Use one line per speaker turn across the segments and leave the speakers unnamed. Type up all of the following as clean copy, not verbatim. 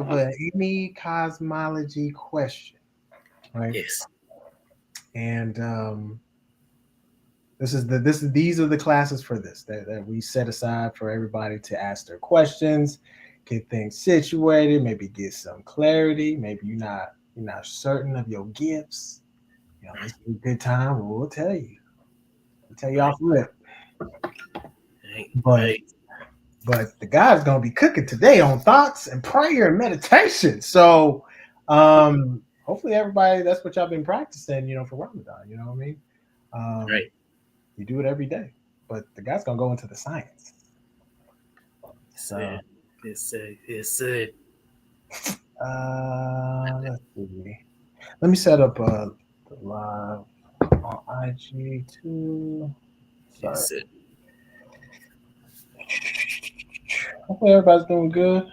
think of any cosmology question, right?
Yes.
And these are the classes for this that we set aside for everybody to ask their questions, get things situated, maybe get some clarity. Maybe you're not certain of your gifts. This
Right.
is a good time. We'll tell you
Right.
off rip.
Right.
But
Right.
the God's gonna be cooking today on thoughts and prayer and meditation. So hopefully everybody, that's what y'all been practicing, for Ramadan. You know what I mean? Um,
Right.
you do it every day. But the God's gonna go into the science.
Yes,
So
sir. Yes, sir. Yes, sir.
let's see. Let me set up the live on IG too.
Yes,
Sorry.
sir.
Hopefully everybody's doing good.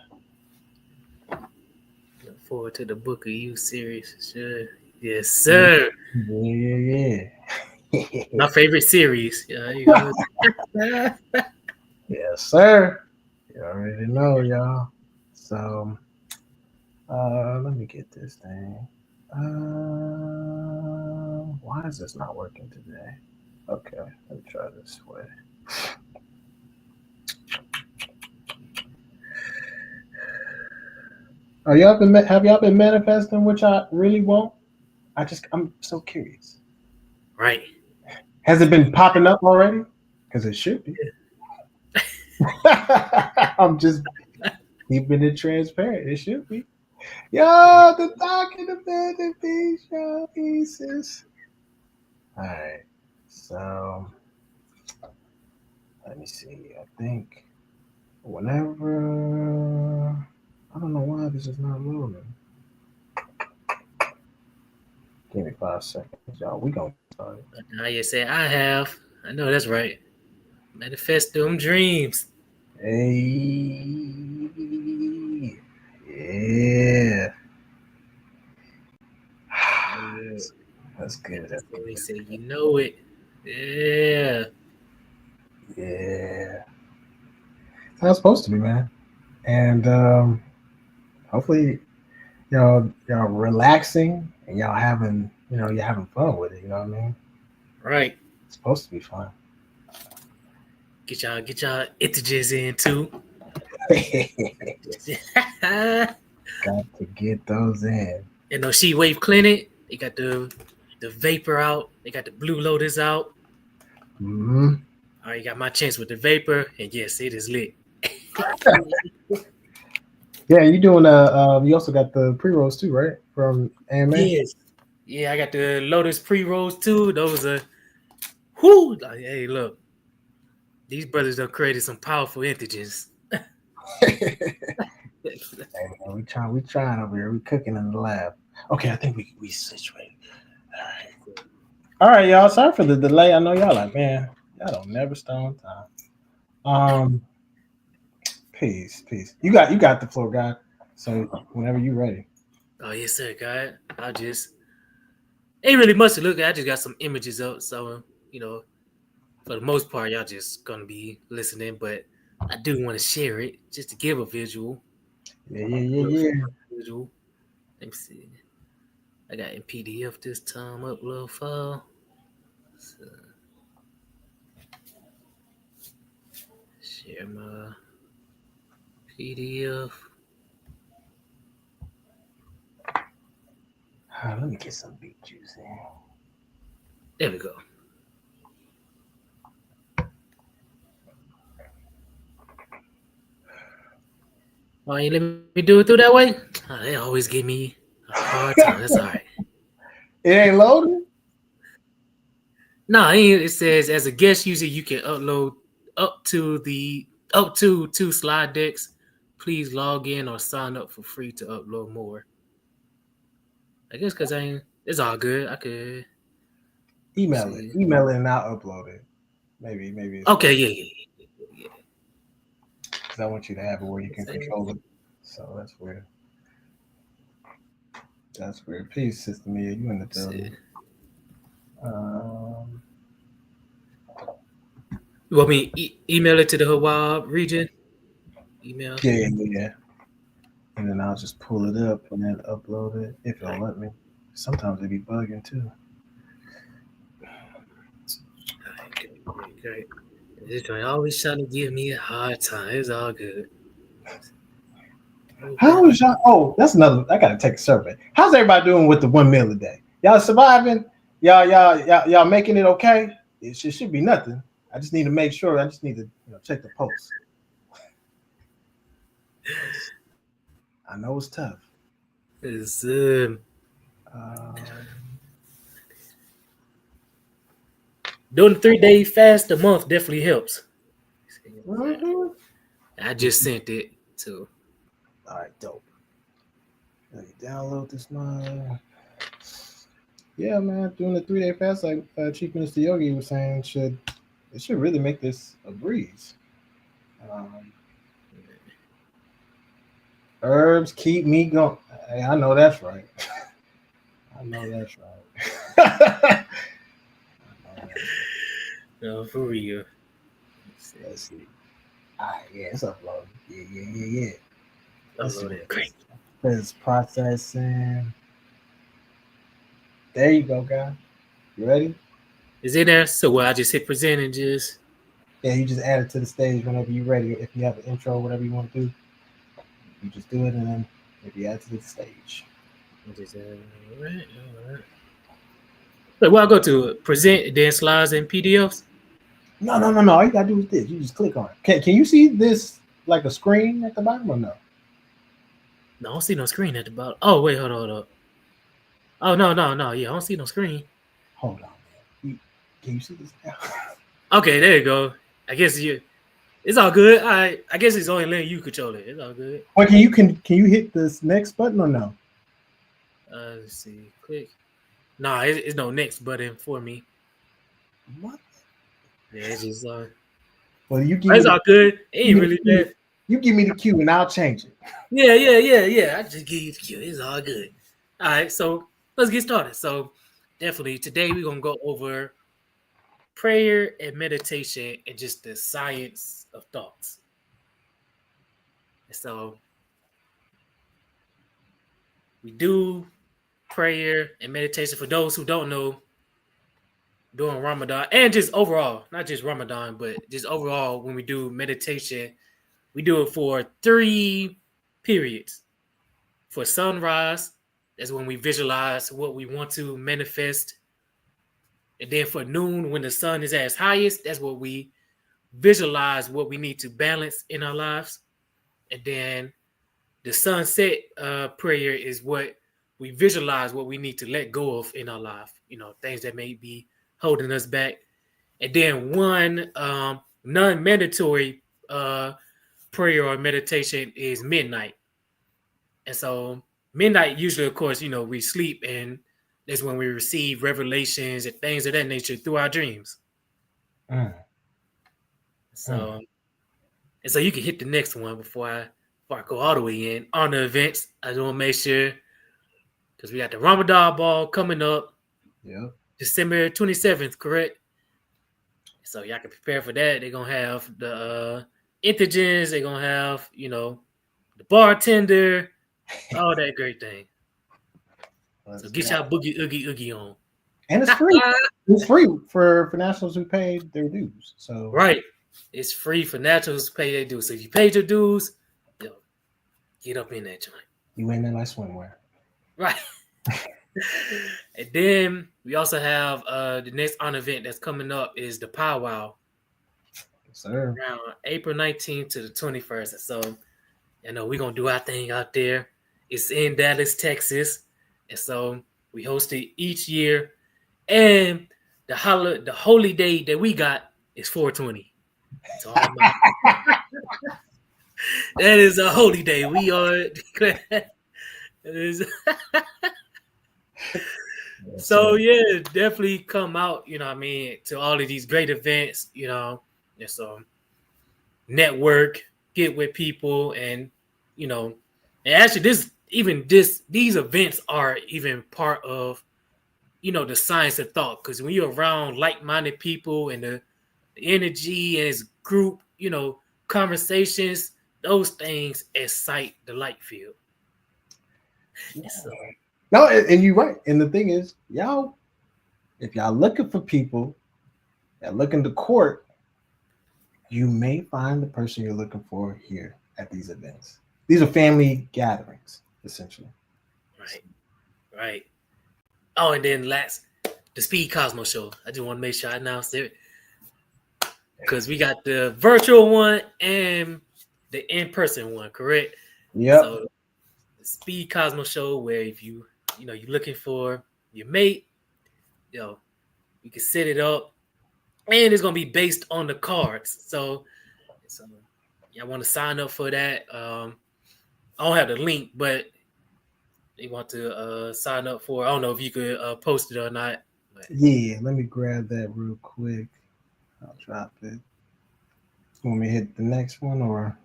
Look forward to the Book of You series. Sure. Yes,
Yeah,
sir.
yeah, yeah.
My favorite series. Yeah, you go.
Yes, sir. You already know, y'all. So, let me get this thing. Why is this not working today? Okay, let me try this way. Have y'all been manifesting, which I really won't? I'm so curious.
Right.
Has it been popping up already? Because it should be. I'm just keeping it transparent. It should be. Yo, the doc in the building, peace, y'all, pieces. All right. So let me see. I think whenever, I don't know why this is not loading. Give me 5 seconds, y'all. We gonna get started.
Now you say I have. I know that's right. Manifest them dreams.
Hey, yeah,
Yeah.
that's good. That's
So they
good.
say you know it. Yeah.
Yeah, that's how it's supposed to be, man. And hopefully, y'all relaxing and y'all having, you're having fun with it. You know what I mean?
Right.
It's supposed to be fun.
Get y'all integers in too.
Got to get those in.
She Wave Clinic. They got the vapor out. They got the Blue Lotus out.
Hmm.
All right, you got my chance with the vapor, and yes, it is lit.
Yeah, you doing you also got the pre rolls too, right? From AMA.
Yes. Yeah, I got the Lotus pre rolls too. Those are whoo. Like, hey, look, these brothers have created some powerful integers.
Hey, man, we trying over here. We cooking in the lab. Okay, I think we situated. All right, y'all. Sorry for the delay. I know y'all like, man, y'all don't never stay on time. Peace. You got the floor, guy. So whenever you ready.
Oh yes, sir, God. I just ain't really much to look at. I just got some images up, so for the most part, y'all just gonna be listening. But I do want to share it just to give a visual.
Yeah, yeah, yeah, yeah.
Visual. Let me see. I got in PDF this time. Upload file. So, share my PDF.
Let me get some beet juice in.
There we go. Oh, you let me do it through that way? Oh, they always give me a hard time. That's all right.
It ain't loading.
No, it says as a guest user, you can upload up to the up to 2 slide decks. Please log in or sign up for free to upload more. I guess because I ain't, it's all good. I could
Email it.
see.
Email it and I'll upload it. Maybe it's
Okay,
worth.
yeah.
Because I want you to have it where you can
Say,
control it. So that's weird. That's weird. Peace, Sister Mia. You in the
see.
building? Um,
You want me email it to the Hawaii region? Email.
yeah, yeah, yeah. and then I'll just pull it up and then upload it if it'll let me. Sometimes it be bugging too.
Great. This joint always trying to give me a hard time. It's all good.
How is y'all? Oh, that's another. I gotta take a survey. How's everybody doing with the 1 meal a day? Y'all surviving? Y'all making it okay? It should be nothing. I just need to make sure. I just need to check the post. I know it's tough.
It's doing 3-day fast a month definitely helps.
Mm-hmm.
I just sent it to.
All right, dope. Let me download this one. Yeah, man, doing the 3-day fast, like Chief Minister Yogi was saying, should really make this a breeze. Herbs keep me going. Hey, I know that's right. I know that's right.
No, for real.
Let's see. All right, yeah, it's uploading. Yeah.
Upload it. Great.
It's processing. There you go, guy. You ready?
Is it there? So I just hit present and just.
Yeah, you just add it to the stage whenever you're ready. If you have an intro, whatever you want to do, you just do it and then maybe add to the stage.
All right. So where I go to present, then slides and PDFs?
No. All you gotta do is this. You just click on it. Can you see this like a screen at the bottom or no?
No, I don't see no screen at the bottom. Oh, wait, hold up. Oh, no. Yeah, I don't see no screen.
Hold on, man. Can you see this now?
Okay, there you go. I guess it's all good. I guess it's only letting you control it. It's all good.
Well, can you hit this next button or no?
Let's see. Click. Nah, it's no next button for me.
What?
Yeah, it's just
well, you give
it's all good. It ain't really bad.
You give me the cue and I'll change it.
Yeah. I just give you the cue. It's all good. All right, so let's get started. So definitely today we're gonna go over prayer and meditation and just the science of thoughts. So we do prayer and meditation for those who don't know during Ramadan and just overall, not just Ramadan, but just overall when we do meditation, we do it for 3 periods. For sunrise, that's when we visualize what we want to manifest. And then for noon, when the sun is at its highest, that's what we visualize what we need to balance in our lives. And then the sunset prayer is what we visualize what we need to let go of in our life, things that may be holding us back. And then one non-mandatory prayer or meditation is midnight. And so midnight, usually, of course, we sleep, and that's when we receive revelations and things of that nature through our dreams. So, and so you can hit the next one before I go all the way in on the events. I just want to make sure, because we got the Ramadan ball coming up.
Yeah.
December 27th, correct? So y'all can prepare for that. They're going to have the indigents. They're going to have, the bartender, all that great thing. So get y'all boogie oogie on.
And it's free. It's free for nationals who paid their dues. So
right. It's free for nationals who pay their dues. So if you paid your dues, get up in that joint.
You ain't in my swimwear.
Right. And then we also have the next on event that's coming up is the powwow.
Yes, sir.
Around April 19th to the 21st. So, we're going to do our thing out there. It's in Dallas, Texas. And so we host it each year. And the holy day that we got is 420. So that is a holy day. We are declared. So yeah, definitely come out, to all of these great events, and so network, get with people, and and actually these events are even part of the science of thought, because when you're around like-minded people and the energy and its group, conversations, those things excite the light field. So,
No, and you're right. And the thing is, y'all, if y'all looking for people that look into court, you may find the person you're looking for here at these events. These are family gatherings, essentially.
right. Oh, and then last, the Speed Cosmo show. I just want to make sure I announced it because we got the virtual one and the in-person one, correct?
Yep.
So the Speed Cosmo show, where if you're looking for your mate, you can set it up, and it's gonna be based on the cards. So y'all want to sign up for that? I don't have the link, but they want to sign up for. I don't know if you could post it or not. But.
Yeah, let me grab that real quick. I'll drop it. Want me to hit the next one or?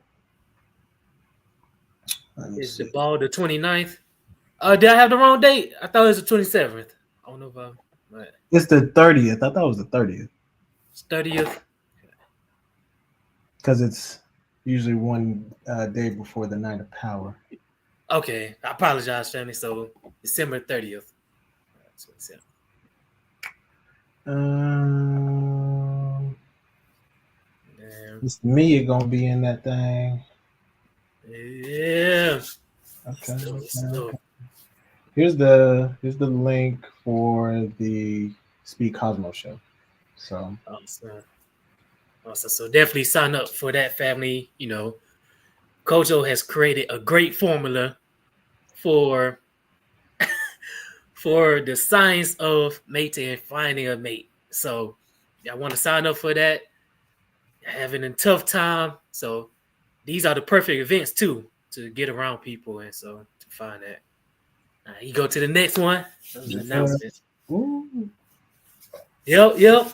Is the ball the 29th? Did I have the wrong date? I thought it was the 27th. I don't know if I'm. Right.
It's the 30th. I thought it was the 30th.
It's 30th.
Because it's usually one day before the Night of Power.
Okay, I apologize, family. So December 30th.
It's me gonna be in that thing.
Yeah.
Okay. Here's the link for the Speed Cosmo show. So
awesome. So definitely sign up for that, family. Kojo has created a great formula for the science of mating and finding a mate. So y'all want to sign up for that? You're having a tough time. So these are the perfect events too to get around people and so to find that. You go to the next one. Announcements. Yep.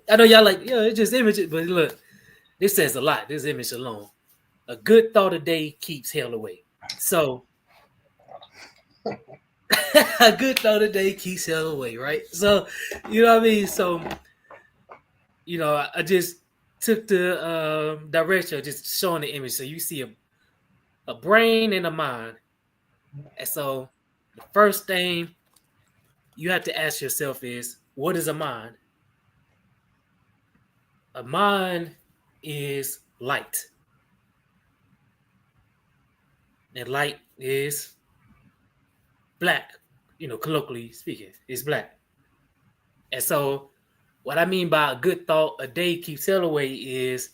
I know y'all like, it's just images, but look, this says a lot. This image alone. A good thought a day keeps hell away. So a good thought a day keeps hell away, right? So, you know what I mean? So, I just took the direction of just showing the image. So you see a brain and a mind. And so the first thing you have to ask yourself is, what is a mind? A mind is light. And light is black, colloquially speaking, it's black. And so what I mean by a good thought a day keeps hell away is,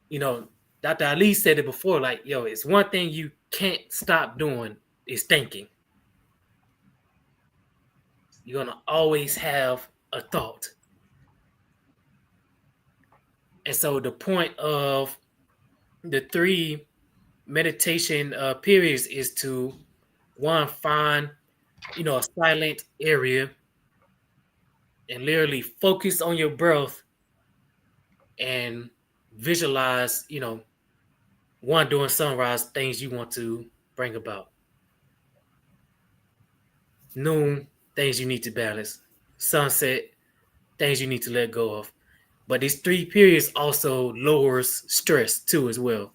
Dr. Ali said it before, like, it's one thing you can't stop doing is thinking. You're going to always have a thought. And so the point of the 3 meditation periods is to, one, find, a silent area and literally focus on your breath and visualize, one, during sunrise, things you want to bring about. Noon, things you need to balance. Sunset, things you need to let go of. But these 3 periods also lowers stress too as well.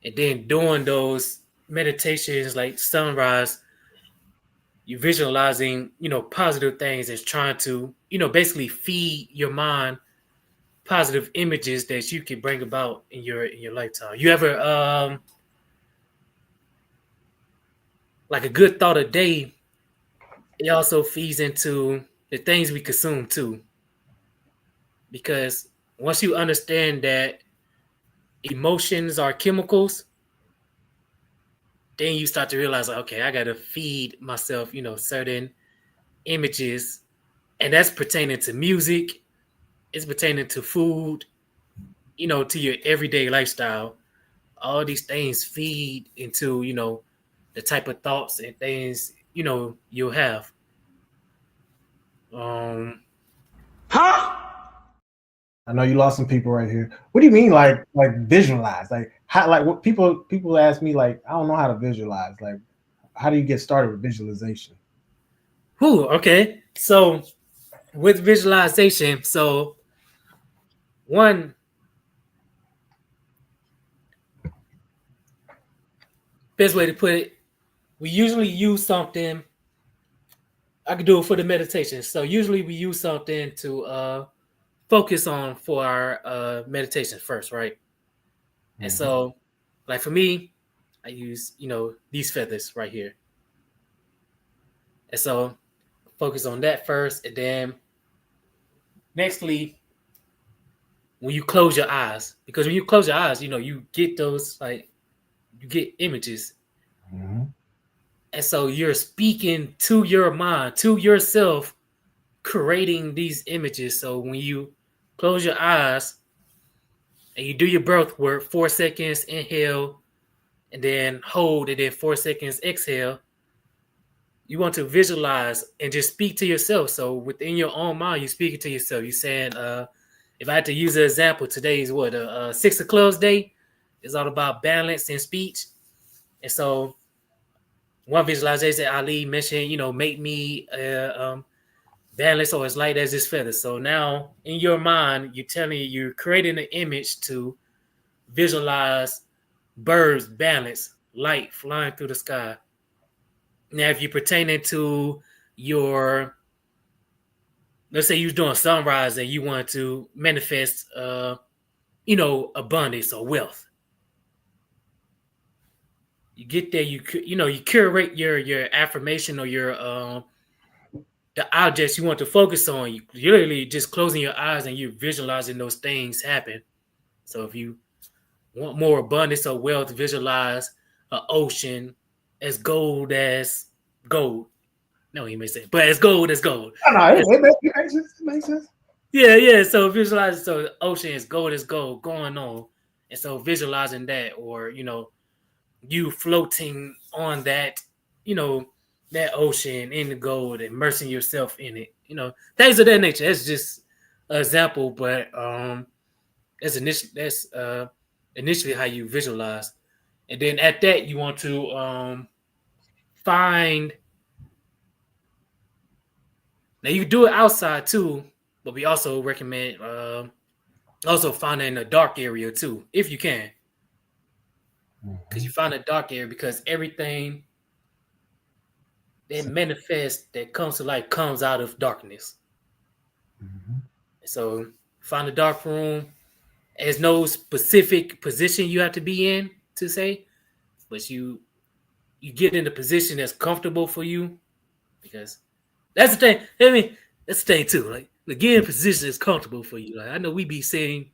And then during those meditations like sunrise, you're visualizing, positive things and trying to, basically feed your mind positive images that you can bring about in your lifetime. You ever like a good thought a day, it also feeds into the things we consume too. Because once you understand that emotions are chemicals, then you start to realize, like, okay, I got to feed myself, certain images. And that's pertaining to music. It's pertaining to food, to your everyday lifestyle. All these things feed into, the type of thoughts and things, you'll have.
I know you lost some people right here. What do you mean, like visualize? Like how? Like what people ask me, like I don't know how to visualize. Like how do you get started with visualization?
Okay. So with visualization, so one, best way to put it, we usually use something. I could do it for the meditation. So usually we use something to focus on for our meditation first, right?
Mm-hmm.
And so, like for me, I use these feathers right here, and so focus on that first, and then nextly, when you close your eyes, because when you close your eyes, you get those you get images,
Mm-hmm.
and so you're speaking to your mind, to yourself, creating these images. So when you close your eyes and you do your breath work, 4 seconds inhale, and then hold, and then 4 seconds exhale. You want to visualize and just speak to yourself. So within your own mind, you're speaking to yourself. You're saying, if I had to use an example, today is what, Six of Clubs day. It's all about balance and speech. And so one visualization Ali mentioned, make me balanced or as light as this feather. So now in your mind, you're creating an image to visualize birds balance, light flying through the sky. Now, if you're pertaining to your, let's say you're doing sunrise and you want to manifest, abundance or wealth. You get there, you curate your affirmation or your the objects you want to focus on. You're literally just closing your eyes and you're visualizing those things happen. So if you want more abundance or wealth, visualize an ocean as gold as gold. No, he may say, but as gold as gold.
Oh, no, it makes sense. It makes sense.
Yeah. So visualize, so the ocean is gold going on. And so visualizing that, or, you floating on that, that ocean in the gold, immersing yourself in it, things of that nature. That's just an example, but that's initially how you visualize. And then at that, you want to find. Now you can do it outside too, but we also recommend also finding a dark area too, if you can, because you find a dark area because everything that manifests that comes to life comes out of darkness.
Mm-hmm.
So find a dark room. There's no specific position you have to be in to say, but you get in a position that's comfortable for you, because that's the thing. I mean, that's the thing too. Like, get in a position that's comfortable for you. Like, I know we be saying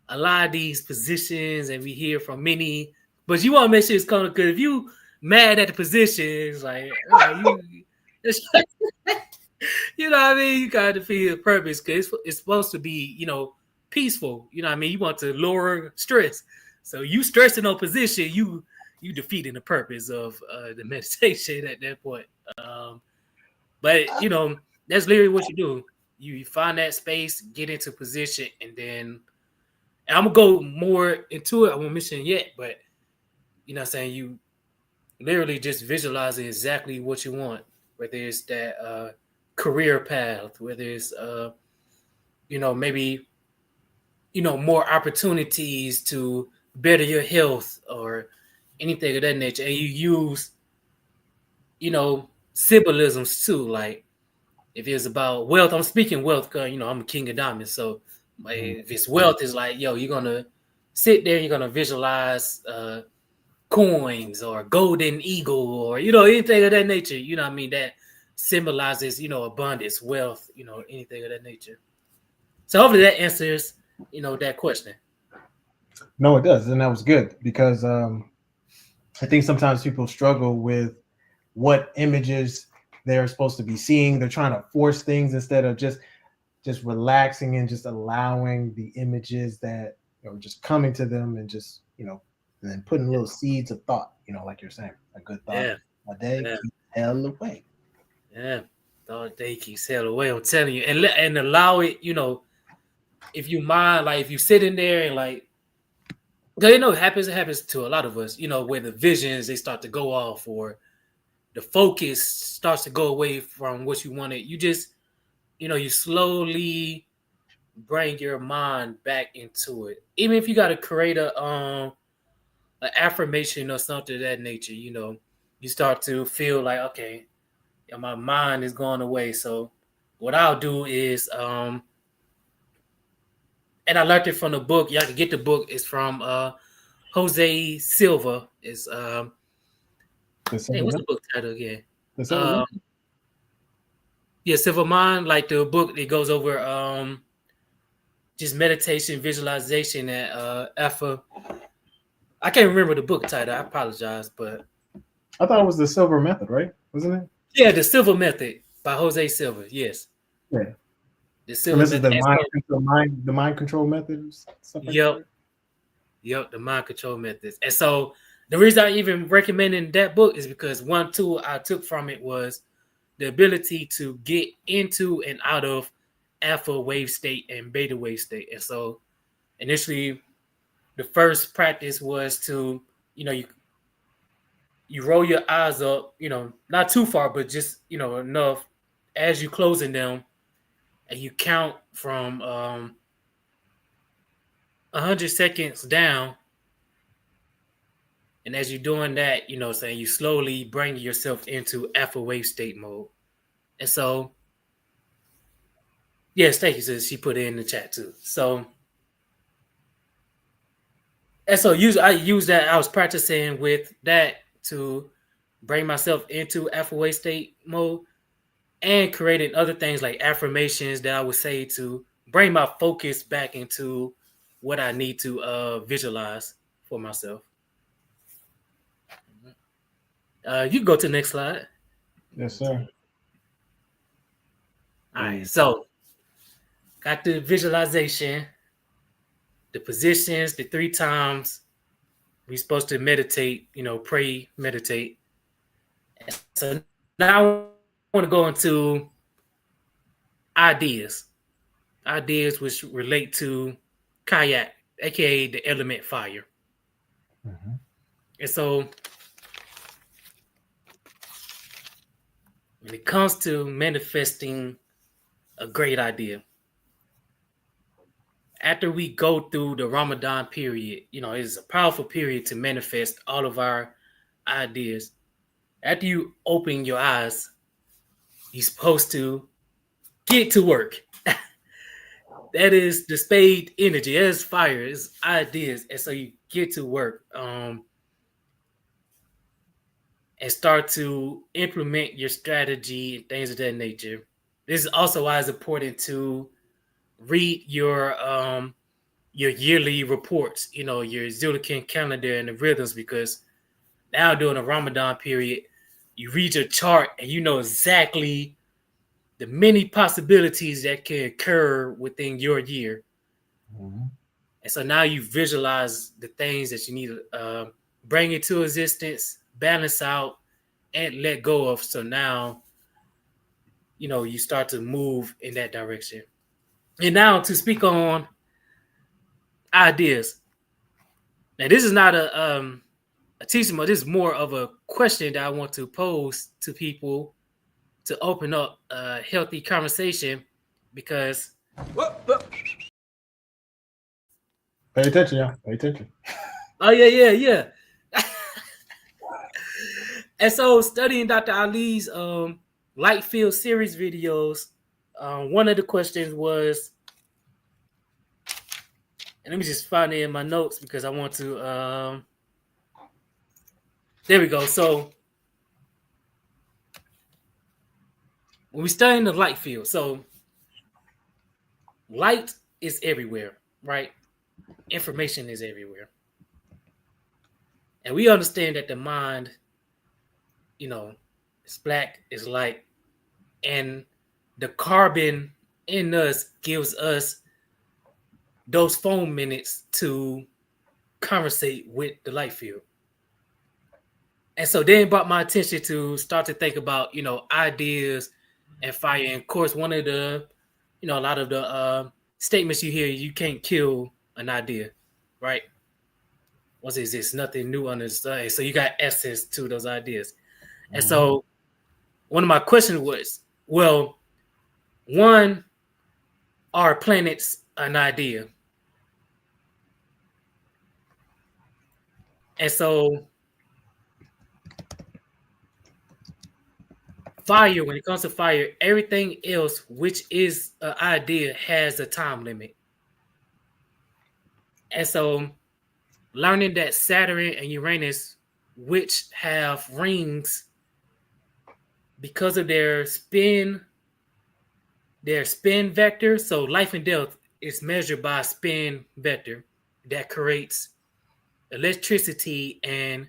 a lot of these positions and we hear from many, but you want to make sure it's comfortable, because if you mad at the position, it's like, you know what I mean? You got to defeat the purpose, because it's supposed to be, peaceful. You know what I mean? You want to lower stress. So you stressing on position, you defeating the purpose of the meditation at that point. But that's literally what you do. You find that space, get into position, and then I'm gonna go more into it. I won't mention it yet, but you know what I'm saying, you literally just visualizing exactly what you want, whether it's that career path, whether it's maybe more opportunities to better your health or anything of that nature. And you use symbolisms too, like if it's about wealth, I'm speaking wealth because I'm a king of diamonds. So if it's wealth, it's like, you're gonna sit there, you're gonna visualize coins or golden eagle or anything of that nature. You know what I mean? That symbolizes abundance, wealth, anything of that nature. So hopefully that answers that question.
No, it does, and that was good, because I think sometimes people struggle with what images they're supposed to be seeing. They're trying to force things instead of just relaxing and just allowing the images that just coming to them, and just and then putting little seeds of thought. Like you're saying, a good thought a day keeps hell away.
Yeah, thought a day keeps hell away. I'm telling you, and allow it. If you mind, like if you sit in there and like, because it happens to a lot of us. Where the visions, they start to go off, or the focus starts to go away from what you wanted. You just, you slowly bring your mind back into it. Even if you got to create a an affirmation or something of that nature, you start to feel like, okay, my mind is going away. So what I'll do is, and I learned it from the book. Y'all can get the book. It's from Jose Silva. It's hey, what's the book title again?
The Silver Method?
Yeah, Silver Mind. Like the book, it goes over just meditation, visualization, and effort. I can't remember the book title. I apologize, but
I thought it was the Silver Method, right? Wasn't it?
yeah, the Silver Method by Jose Silva. Yes.
Yeah.
The
So this is the
Method.
mind control method. Stuff like
Yep.
that.
Yep, the mind control methods. And so the reason I even recommended that book is because one tool I took from it was the ability to get into and out of alpha wave state and beta wave state. And so initially the first practice was to, you roll your eyes up, not too far, but just, enough as you closing them, and you count from 100 seconds down. And as you're doing that, you slowly bring yourself into alpha wave state mode. And so, yes, thank you, sis. She put it in the chat too. So, I use that. I was practicing with that to bring myself into alpha wave state mode, and creating other things like affirmations that I would say to bring my focus back into what I need to visualize for myself. You can go to the next slide.
Yes, sir.
All right, so got the visualization, the positions, the 3 times we're supposed to meditate, pray, meditate. So now I want to go into ideas which relate to kayak, aka the element fire. Mm-hmm. And so when it comes to manifesting a great idea, after we go through the Ramadan period, it's a powerful period to manifest all of our ideas. After you open your eyes, you're supposed to get to work. That is the spade energy. That is fire. It's ideas. And so you get to work and start to implement your strategy and things of that nature. This is also why it's important to read your yearly reports, your Zodiac calendar and the rhythms, because now during the Ramadan period, you read your chart and you know exactly the many possibilities that can occur within your year. Mm-hmm. And so now you visualize the things that you need to bring into existence, balance out, and let go of. So now, you start to move in that direction. And now to speak on ideas. Now, this is not a teaching, but this is more of a question that I want to pose to people to open up a healthy conversation, because
pay attention, yeah. Pay attention.
Oh yeah. And so studying Dr. Ali's light field series videos, one of the questions was, and let me just find it in my notes because I want to there we go. So when we study the light field, so light is everywhere, right? Information is everywhere. And we understand that the mind, it's black, it's light. And the carbon in us gives us those phone minutes to conversate with the light field. And so then it brought my attention to start to think about, ideas and fire. And of course, one of the, a lot of the statements you hear, you can't kill an idea, right? What is this? Nothing new under the sun. So you got essence to those ideas. Mm-hmm. And so one of my questions was, well, one, are planets an idea? And so fire, when it comes to fire, everything else which is an idea has a time limit. And so learning that Saturn and Uranus, which have rings because of their spin vector. So life and death is measured by a spin vector that creates electricity and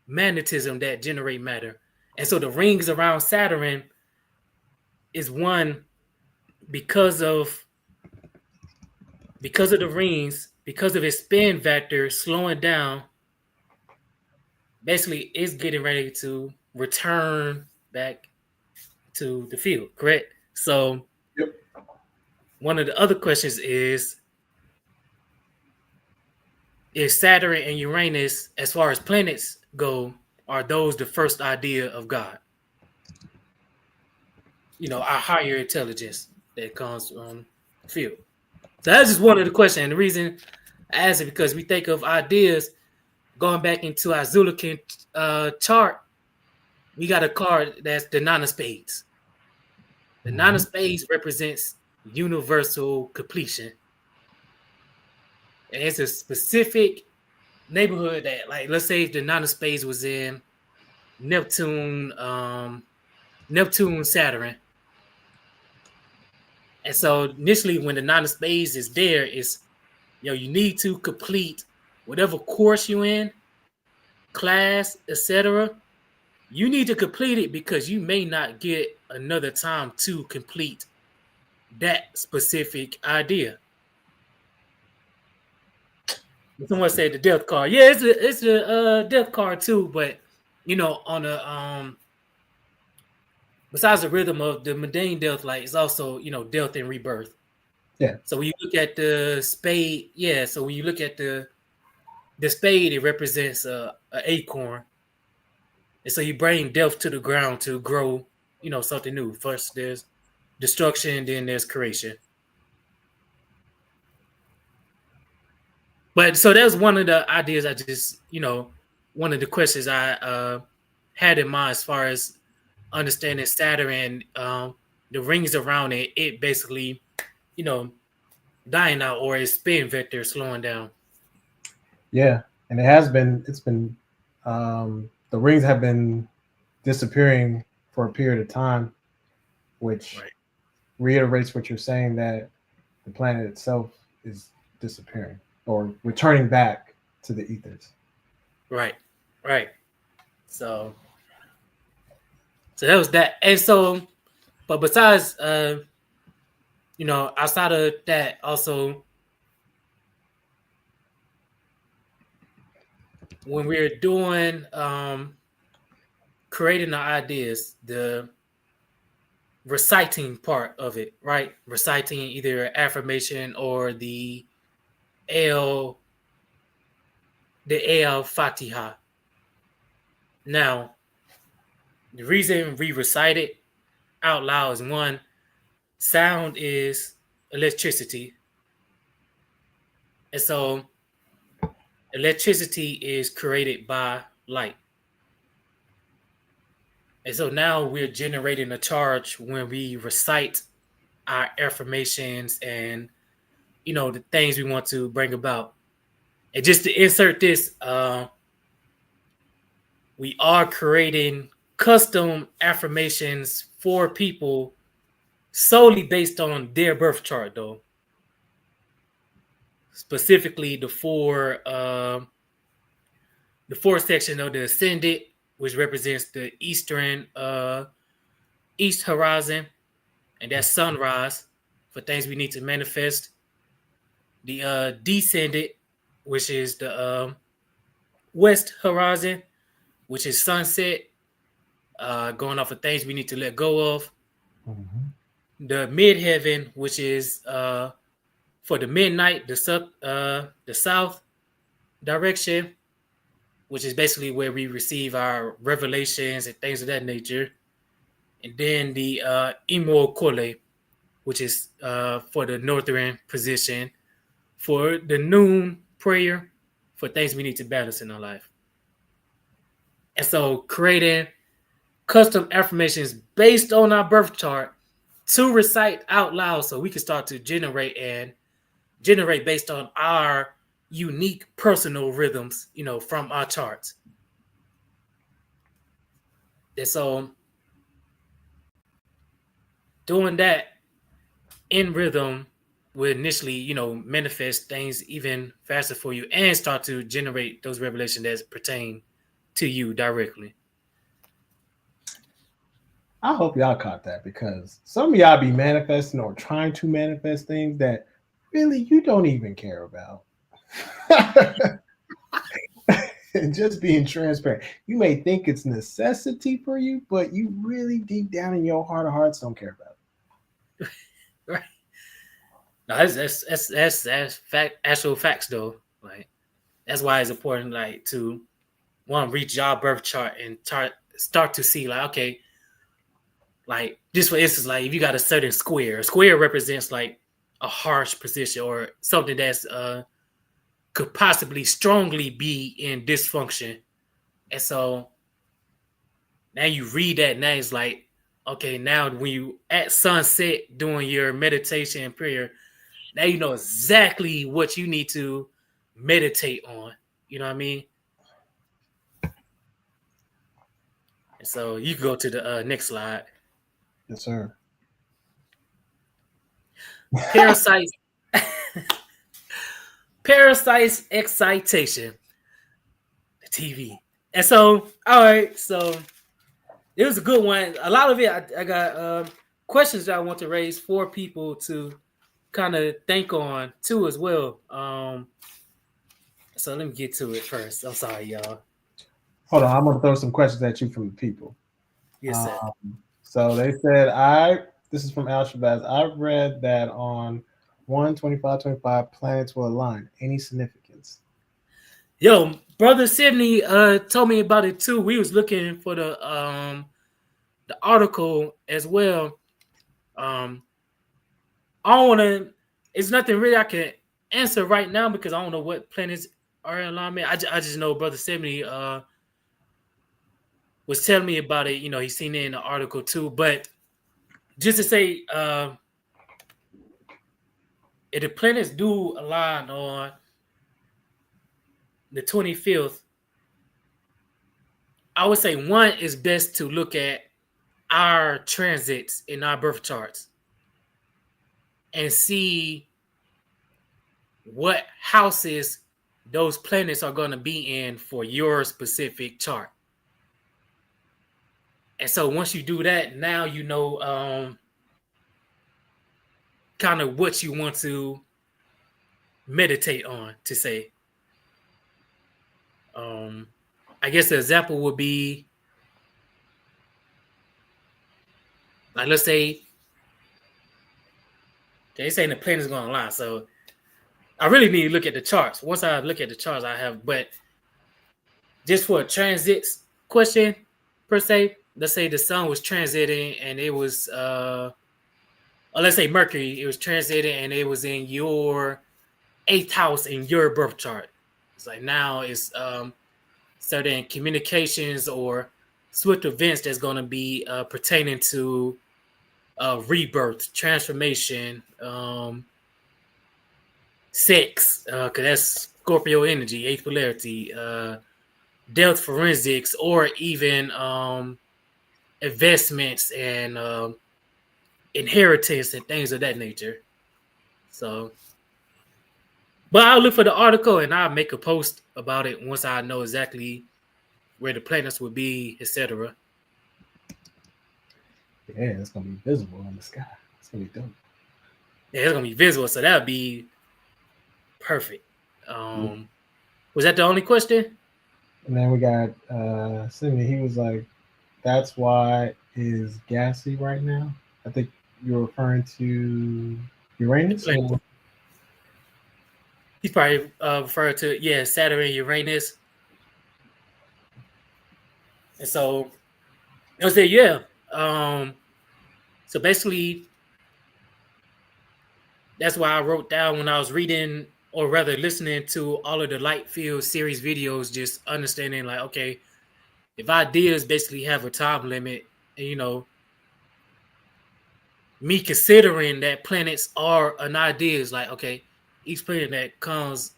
magnetism that generate matter. And so the rings around Saturn is one because of the rings, because of its spin vector slowing down. Basically, it's getting ready to return back to the field, correct? So
Yep.
one of the other questions is Saturn and Uranus, as far as planets go, are those the first idea of God? You know, our higher intelligence that comes from the field. So that's just one of the questions. And the reason I ask it because we think of ideas going back into our Zulukin chart. We got a card that's the Nine of Spades. The Nine of Spades represents universal completion. And it's a specific neighborhood that, like, let's say if the Nine of Spades was in Neptune, Saturn. And so initially when the Nine of Spades is there, it's, you need to complete whatever course you're in, class, etc. You need to complete it because you may not get another time to complete that specific idea. Someone said the death card. Yeah, it's a death card too, but on a besides the rhythm of the mundane death, like it's also death and rebirth.
Yeah.
So when you look at the spade, so when you look at the spade, it represents a acorn. And so you bring death to the ground to grow, something new. First there's destruction, then there's creation. But so that's one of the ideas I just, one of the questions I had in mind as far as understanding Saturn and the rings around it, it basically, dying out or its spin vector slowing down.
Yeah, and it's been the rings have been disappearing for a period of time, which reiterates what you're saying, that the planet itself is disappearing or returning back to the ethers.
Right. So that was that. And so, but besides, outside of that, also, when we're doing creating the ideas, the reciting part of it, right? Reciting either affirmation or the El Fatiha. Now, the reason we recite it out loud is, one, sound is electricity. And so electricity is created by light. And so now we're generating a charge when we recite our affirmations and, the things we want to bring about. And just to insert this, we are creating custom affirmations for people solely based on their birth chart, though. Specifically, the four section of the ascendant, which represents the eastern east horizon, and that's sunrise for things we need to manifest. The descendant, which is the west horizon, which is sunset, going off of things we need to let go of. Mm-hmm. The midheaven, which is for the midnight, the south direction, which is basically where we receive our revelations and things of that nature. And then the Imo Kole, which is for the northern position, for the noon prayer, for things we need to balance in our life. And so creating custom affirmations based on our birth chart to recite out loud so we can start to generate based on our unique personal rhythms, from our charts. And so doing that in rhythm will initially, manifest things even faster for you and start to generate those revelations that pertain to you directly.
I hope y'all caught that, because some of y'all be manifesting or trying to manifest things that really you don't even care about. And just being transparent. You may think it's necessity for you, but you really deep down in your heart of hearts don't care about it.
Right. No, that's actual facts though. Like that's why it's important, like, to one, reach your birth chart and start to see, like, okay, like just for instance, like if you got a certain square represents like a harsh position or something that's could possibly strongly be in dysfunction. And so now you read that, now it's like, okay, now when you at sunset doing your meditation and prayer, now you know exactly what you need to meditate on. You know what I mean? And so you can go to the next slide.
Yes, sir.
Parasites excitation, the TV. And so, all right, so it was a good one. A lot of it, I got questions that I want to raise for people to kind of think on too as well. So let me get to it first. I'm sorry, y'all.
Hold on, I'm gonna throw some questions at you from the people.
Yes, sir.
So they said, this is from Al Shabazz. I read that on 1/25/25 planets will align. Any significance?
Yo, brother Sydney told me about it too. We was looking for the article as well. I don't want to. It's nothing really I can answer right now because I don't know what planets are in alignment. I just know brother Sydney was telling me about it. He's seen it in the article too. But just to say, if the planets do align on the 25th, I would say one is best to look at our transits in our birth charts and see what houses those planets are going to be in for your specific chart. And so once you do that, now you know kind of what you want to meditate on, to say. I guess the example would be, like, let's say, okay, saying the planet is going to align. So I really need to look at the charts. Once I look at the charts, I have, but just for a transits question per se, let's say the sun was transiting and it was, or let's say Mercury, it was transiting and it was in your 8th house in your birth chart. It's like now it's certain communications or swift events that's going to be pertaining to rebirth, transformation, sex, because that's Scorpio energy, 8th polarity, death forensics, or even investments and inheritance and things of that nature. So, but I'll look for the article and I'll make a post about it once I know exactly where the planets would be, etc.
Yeah, it's gonna be visible in the sky. It's gonna be dope.
Yeah, it's gonna be visible, so that would be perfect. Was that the only question?
And then we got Sydney. He was like, "That's why is gassy right now." I think you're referring to Uranus.
He's probably referred to Saturn and Uranus. And so I was there, so basically that's why I wrote down when I was reading or rather listening to all of the light field series videos, just understanding like, okay, if ideas basically have a time limit, and, you know, me considering that planets are an idea is like, okay, each planet that comes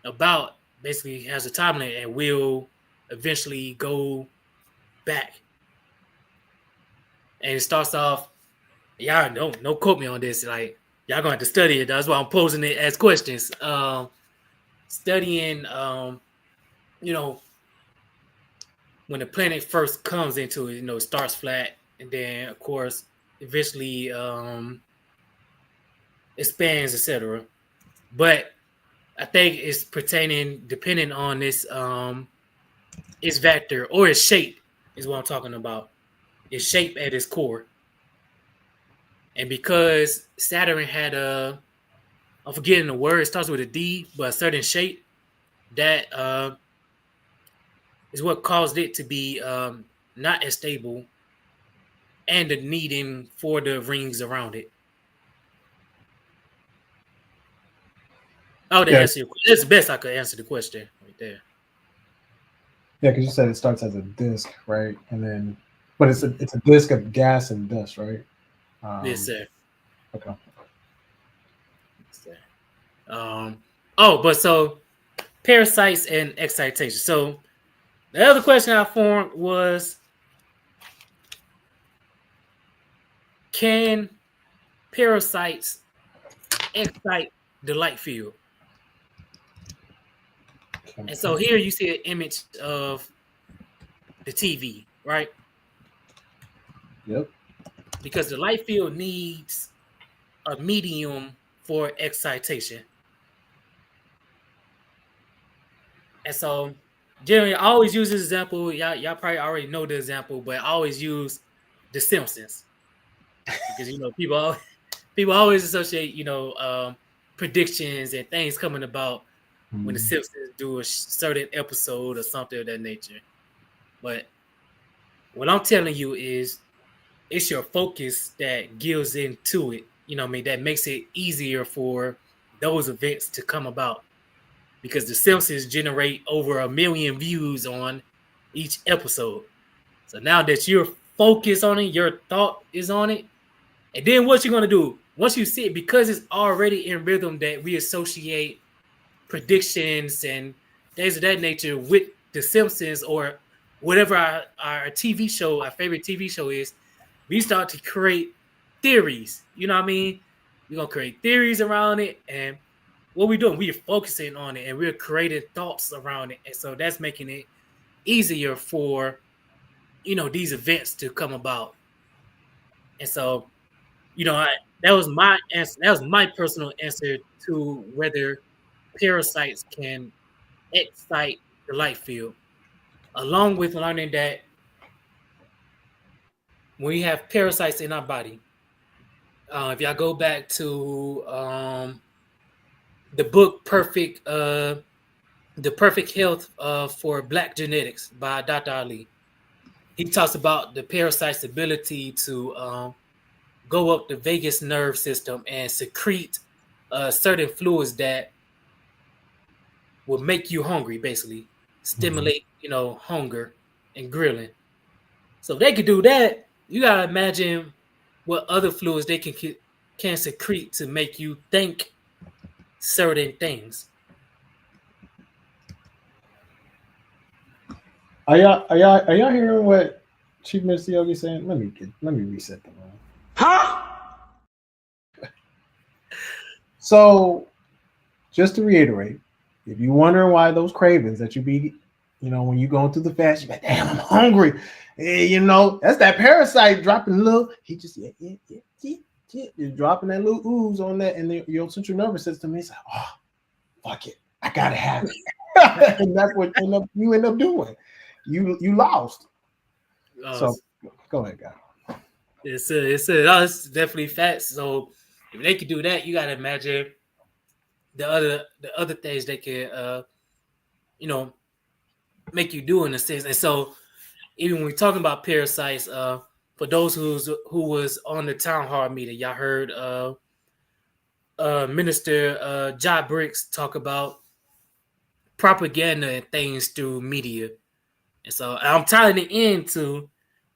about basically has a time limit and will eventually go back. And it starts off, y'all don't quote me on this, like y'all gonna have to study it. That's why I'm posing it as questions. Studying you know, when the planet first comes into it, you know, it starts flat and then of course eventually expands, etc. But I think it's pertaining depending on this its vector or its shape is what I'm talking about. Its shape at its core. And because Saturn had I'm forgetting the word, it starts with a D, but a certain shape, that is what caused it to be not as stable and the needing for the rings around it. Oh,
Yes.
that's the best I could answer the question right there.
Yeah, because you said it starts as a disk, right? And then, but it's a disk of gas and dust, right?
Yes, sir.
Okay.
Yes, sir. But so parasites and excitation. So the other question I formed was, can parasites excite the light field? And so here you see an image of the TV, right?
Yep.
Because the light field needs a medium for excitation. And so generally, I always use this example. Y'all probably already know the example, but I always use The Simpsons because you know people always associate predictions and things coming about when The Simpsons do a certain episode or something of that nature. But what I'm telling you is, it's your focus that gives into it. You know what I mean? That makes it easier for those events to come about. Because The Simpsons generate over 1 million views on each episode. So now that you're focused on it, your thought is on it. And then what you're going to do, once you see it, because it's already in rhythm that we associate predictions and things of that nature with The Simpsons or whatever our TV show, our favorite TV show is, we start to create theories. You know what I mean? We're going to create theories around it. And what we're doing, we're focusing on it and we're creating thoughts around it. And so that's making it easier for, these events to come about. And so, that was my answer. That was my personal answer to whether parasites can excite the light field, along with learning that when we have parasites in our body, if y'all go back to the book The Perfect Health for Black Genetics by Dr. Ali, he talks about the parasite's ability to go up the vagus nerve system and secrete certain fluids that will make you hungry, basically stimulate, hunger and grilling. So if they could do that, you gotta imagine what other fluids they can secrete to make you think certain things.
Are y'all hearing what Chief Minister Yogi saying? Let me reset the room. Huh? So, just to reiterate, if you're wondering why those cravings that you be, when you're going through the fast, you're like, damn, I'm hungry. That's that parasite dropping a little. He just you're dropping that little ooze on that, and your central nervous system is like, oh, fuck it, I gotta have it. And that's what you end up doing. You lost. So go ahead, guy.
It's definitely facts. So if they could do that, you gotta imagine the other things they can make you do in a sense. And so even when we're talking about parasites, for those who was on the town hall meeting, y'all heard Minister Jai Briggs talk about propaganda and things through media. And so I'm tying it into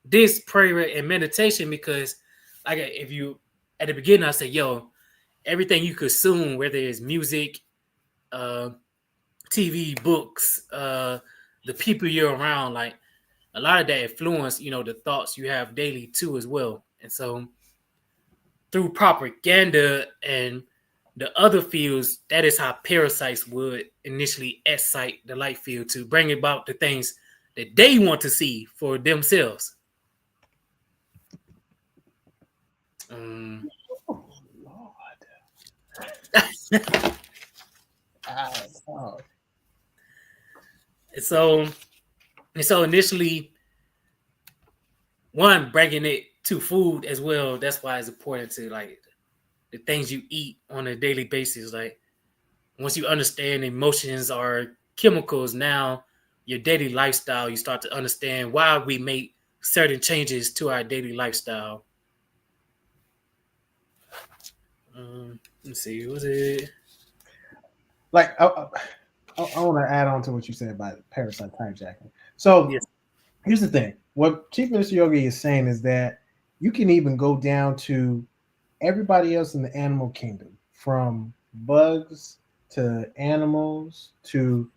this prayer and meditation because, like, if you at the beginning, I said, yo, everything you consume, whether it's music, uh, TV, books, the people you're around, like a lot of that influence, the thoughts you have daily too, as well. And so through propaganda and the other fields, that is how parasites would initially excite the light field to bring about the things that they want to see for themselves.
Oh Lord. Oh.
And so initially, one, bringing it to food as well. That's why it's important to like the things you eat on a daily basis. Like once you understand emotions are chemicals, now your daily lifestyle, you start to understand why we make certain changes to our daily lifestyle. Let's see, was it?
Like I want to add on to what you said about parasite hijacking. So
Yes.
here's the thing: what Chief Minister Yogi is saying is that you can even go down to everybody else in the animal kingdom, from bugs to animals to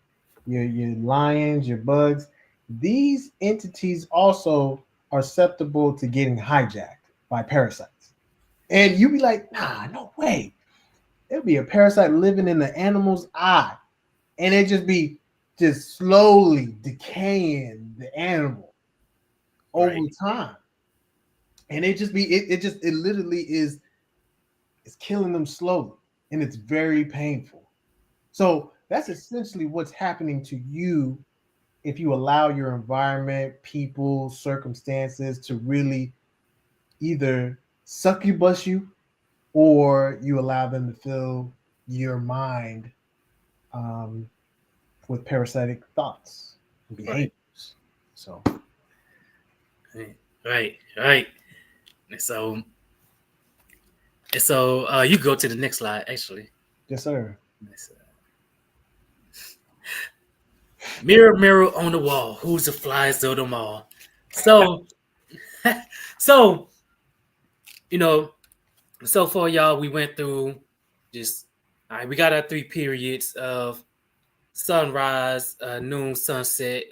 your lions, your bugs. These entities also are susceptible to getting hijacked by parasites. And you be like, nah, no way. There'll be a parasite living in the animal's eye, and it just slowly decaying the animal over
Right.
time. And it literally is it's killing them slowly, and it's very painful. So that's essentially what's happening to you if you allow your environment, people, circumstances to really either succubus you, or you allow them to fill your mind um, with parasitic thoughts and
Right.
behaviors. So,
Right. And so you go to the next slide, actually.
yes, sir.
Mirror, mirror on the wall, who's the flies of them all? So, so you know, so far, y'all, we went through just all right. We got our 3 periods of sunrise, noon, sunset.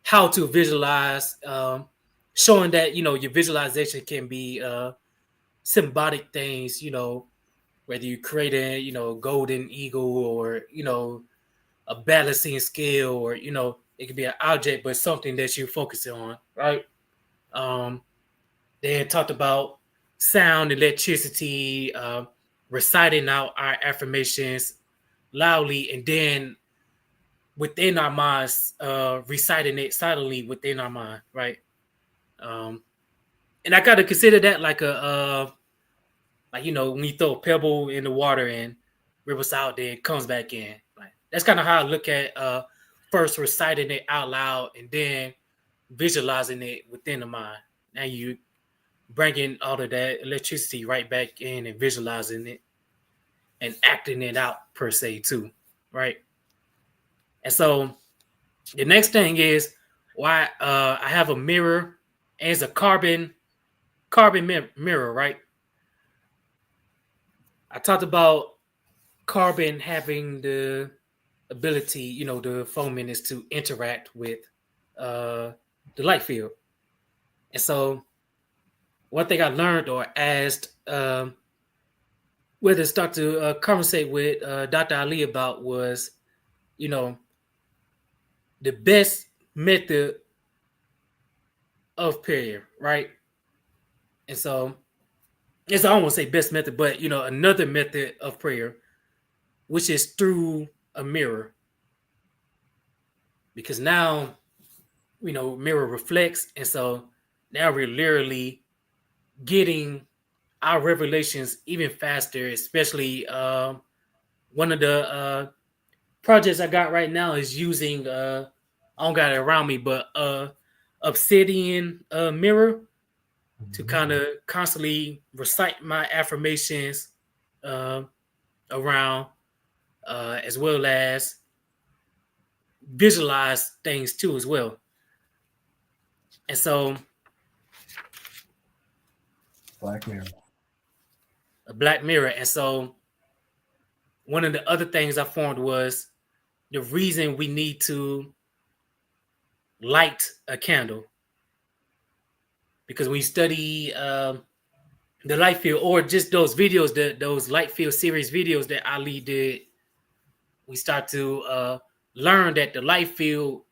How to visualize, showing that your visualization can be symbolic things. Whether you create a golden eagle or a balancing scale, or it could be an object, but something that you're focusing on, right? Um, they had talked about sound, electricity, reciting out our affirmations loudly, and then within our minds, reciting it silently within our mind, right? Um, and I got to consider that like like when you throw a pebble in the water and ripples out, then it comes back in. Like that's kind of how I look at first reciting it out loud and then visualizing it within the mind. Now you bringing all of that electricity right back in and visualizing it and acting it out per se too, right? And so the next thing is why I have a mirror, and it's a carbon mirror, right? I talked about carbon having the ability, the foaming to interact with the light field. And so one thing I learned or asked whether to start to conversate with Dr. Ali about was, you know, the best method of prayer, right? And so it's I don't want to say best method, but another method of prayer, which is through a mirror. Because now, mirror reflects, and so now we're literally getting our revelations even faster, especially one of the projects I got right now is using I don't got it around me, but obsidian mirror to kind of constantly recite my affirmations around, as well as visualize things too as well. And so
Black Mirror.
a Black Mirror. And so one of the other things I formed was the reason we need to light a candle. Because when you study the light field, or just those videos, those light field series videos that Ali did, we start to learn that the light field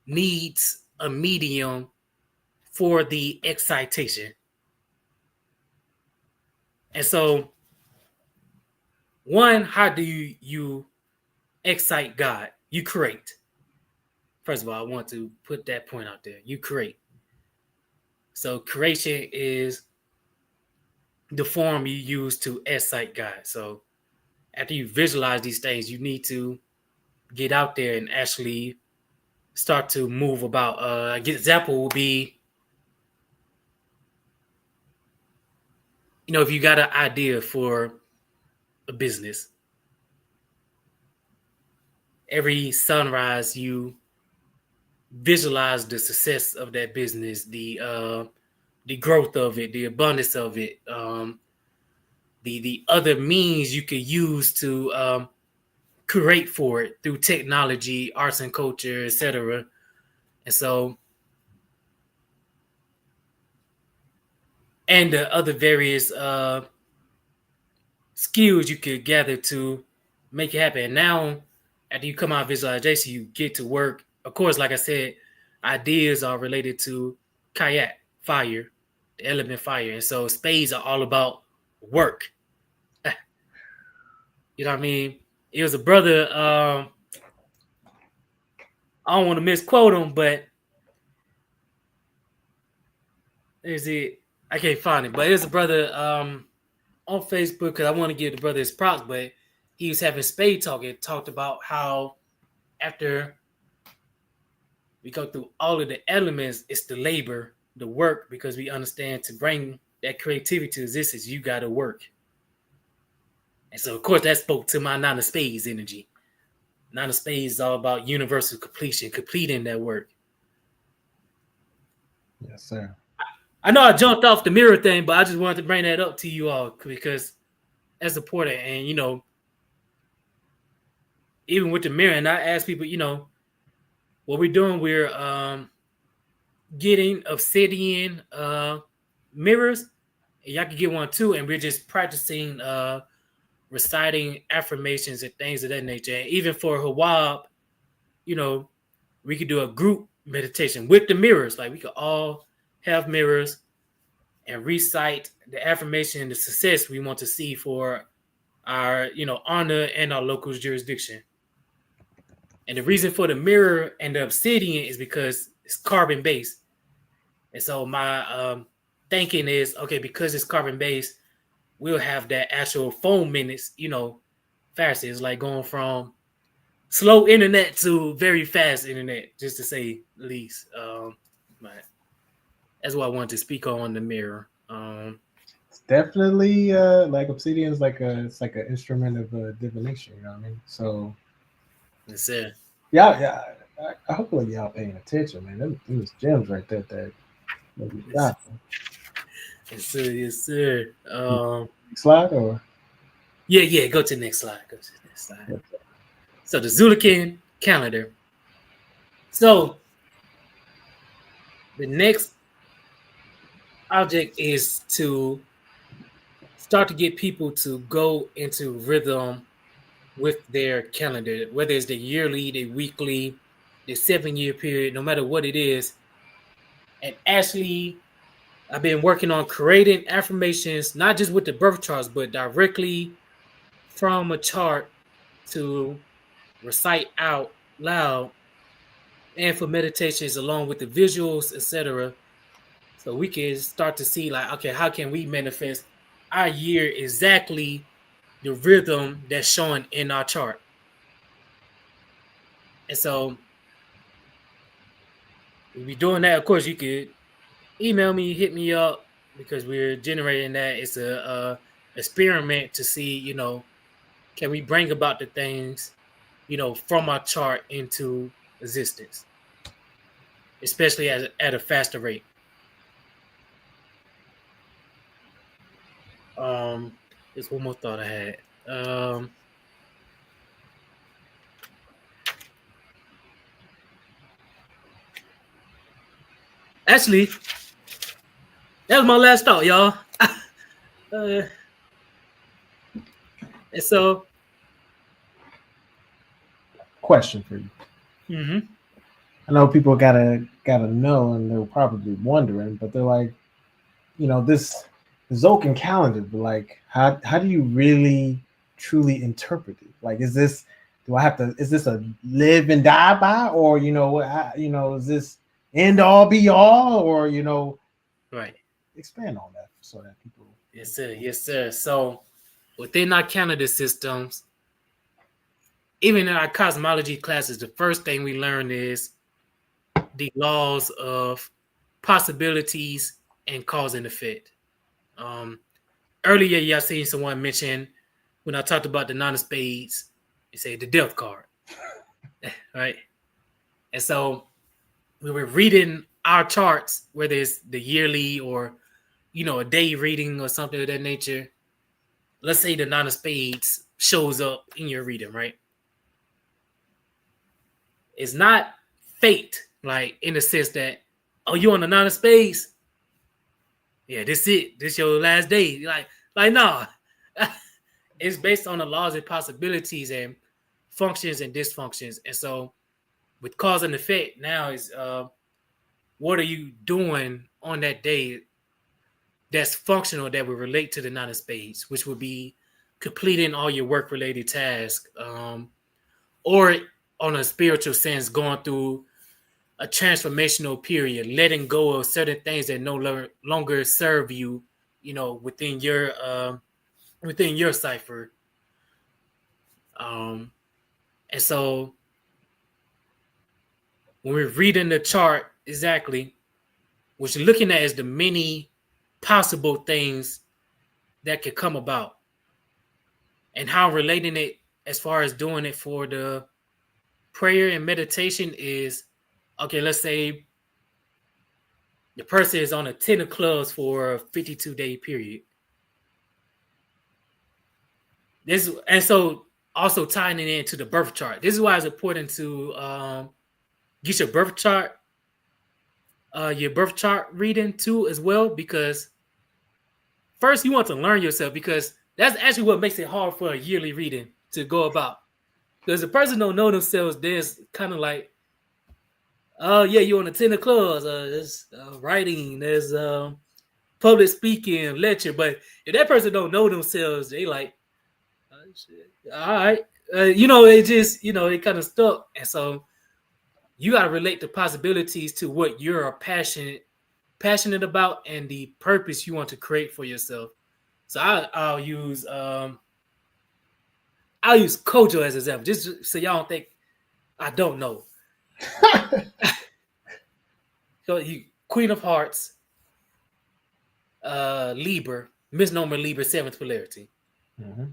needs a medium for the excitation. And so, one, how do you excite God? You create. First of all, I want to put that point out there. You create. So creation is the form you use to excite God. So after you visualize these things, you need to get out there and actually start to move about. An example would be, if you got an idea for a business, every sunrise you visualize the success of that business, the growth of it, the abundance of it, the other means you could use to create for it through technology, arts and culture, etc. And so, and the other various skills you could gather to make it happen. And now, after you come out of visualization, you get to work. Of course, like I said, ideas are related to kayak, fire, the element fire. And so spades are all about work. You know what I mean? It was a brother, I don't want to misquote him, but I can't find it, but it was a brother on Facebook, because I want to give the brother his props, but he was having spade talk. It talked about how after we go through all of the elements, it's the labor, the work, because we understand to bring that creativity to existence, you got to work. And so, of course, that spoke to my Nine of Spades energy. Nine of Spades is all about universal completion, completing that work.
Yes, sir.
I know I jumped off the mirror thing, but I just wanted to bring that up to you all because that's important. And, even with the mirror, and I ask people, what we're doing, we're getting obsidian mirrors. And y'all can get one too, and we're just practicing reciting affirmations and things of that nature. And even for Hawab, we could do a group meditation with the mirrors. Like we could all have mirrors and recite the affirmation and the success we want to see for our, honor and our local jurisdiction. And the reason for the mirror and the obsidian is because it's carbon based. And so my thinking is, okay, because it's carbon based, we'll have that actual phone minutes, faster. It's like going from slow internet to very fast internet, just to say the least. But that's what I wanted to speak on the mirror.
It's definitely like obsidian is it's like an instrument of divination. You know what I mean? So
That's it.
Yeah. I hopefully y'all paying attention, man. Them gems right there that you got.
Yes, sir. Yes, sir.
Slide or
yeah. Go to the next slide. So the Zulukin calendar. So the next object is to start to get people to go into rhythm with their calendar, whether it's the yearly, the weekly, the 7-year period, no matter what it is. And actually, I've been working on creating affirmations, not just with the birth charts, but directly from a chart to recite out loud, and for meditations along with the visuals, etc. So we can start to see, like, okay, how can we manifest our year exactly the rhythm that's showing in our chart? And so we'll be doing that. Of course, you could email me, hit me up, because we're generating that. It's a experiment to see, can we bring about the things, from our chart into existence, especially at a faster rate. There's one more thought I had. Actually, that was my last thought, y'all. And so,
question for you. I know people gotta know, and they're probably wondering, but they're like, this Tzolk'in calendar, but like, how do you really truly interpret it? Like, is this a live and die by, or is this end all be all, or
right?
Expand on that so that people.
Yes, sir. Yes, sir. So within our calendar systems, even in our cosmology classes, the first thing we learn is the laws of possibilities and cause and effect. Earlier, y'all seen someone mention when I talked about the nine of spades, they say the death card, right? And so when we're reading our charts, whether it's the yearly or a day reading or something of that nature, let's say the nine of spades shows up in your reading, right? It's not fate, like in the sense that, oh, you on the nine of spades? Yeah, this it. This your last day. Like no. It's based on the laws and possibilities and functions and dysfunctions. And so with cause and effect now is what are you doing on that day that's functional that would relate to the nine of spades, which would be completing all your work-related tasks, or on a spiritual sense, going through a transformational period, letting go of certain things that no longer serve you, within your cipher. And so when we're reading the chart, exactly, what you're looking at is the many possible things that could come about, and how relating it as far as doing it for the prayer and meditation is, okay, let's say the person is on a 10 of clubs for a 52-day period. And so also tying it into the birth chart. This is why it's important to get your birth chart reading too as well, because first you want to learn yourself, because that's actually what makes it hard for a yearly reading to go about. Because the person don't know themselves, there's kind of like, oh yeah, you're on the 10 of clubs, there's writing, there's public speaking, lecture. But if that person don't know themselves, they like, oh, shit. All right. It just, it kind of stuck. And so you got to relate the possibilities to what you're passionate about and the purpose you want to create for yourself. So I'll use Kojo as an example, just so y'all don't think I don't know. So Queen of Hearts, Libra, misnomer Libra, 7th polarity.
Mm-hmm.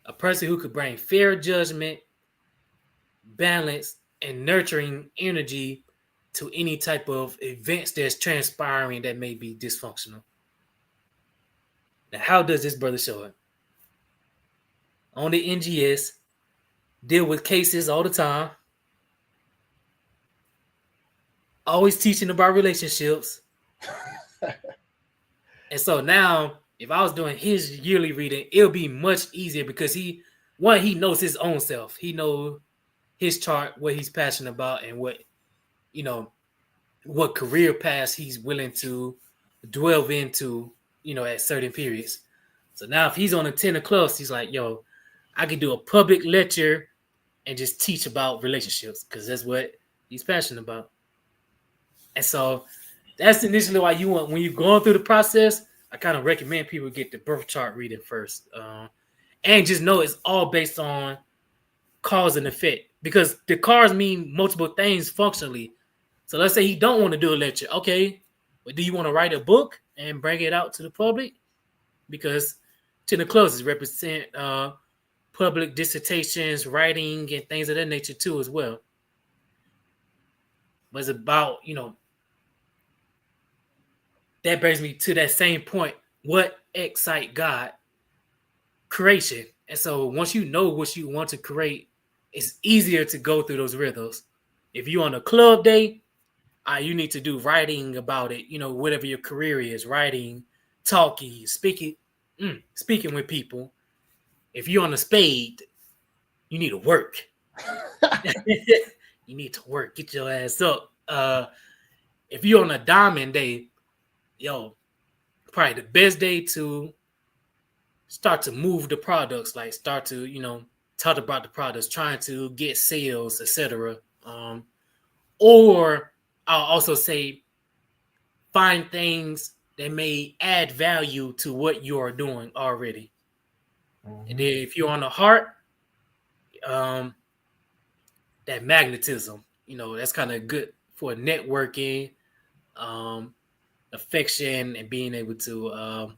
A person who could bring fair judgment, balance, and nurturing energy to any type of events that's transpiring that may be dysfunctional. Now, how does this brother show it? On the NGS, deal with cases all the time. Always teaching about relationships. And so now, if I was doing his yearly reading, it'll be much easier because he knows his own self. He knows his chart, what he's passionate about, and what career paths he's willing to delve into, at certain periods. So now if he's on a 10 of clubs, he's like, yo, I can do a public lecture and just teach about relationships because that's what he's passionate about. And so that's initially why when you're going through the process, I kind of recommend people get the birth chart reading first. And just know it's all based on cause and effect, because the cards mean multiple things functionally. So let's say he don't want to do a lecture. Okay, but do you want to write a book and bring it out to the public? Because 10 of clubs represent public dissertations, writing, and things of that nature too as well. But it's about, that brings me to that same point. What excite God? Creation. And so once you know what you want to create, it's easier to go through those rhythms. If you're on a club day, you need to do writing about it, whatever your career is, writing, talking, speaking with people. If you're on a spade, you need to work. You need to work. Get your ass up. If you're on a diamond day, probably the best day to start to move the products, like start to, talk about the products, trying to get sales, etc. Or I'll also say find things that may add value to what you are doing already. Mm-hmm. And then if you're on the heart, that magnetism, that's kind of good for networking, affection, and being able to,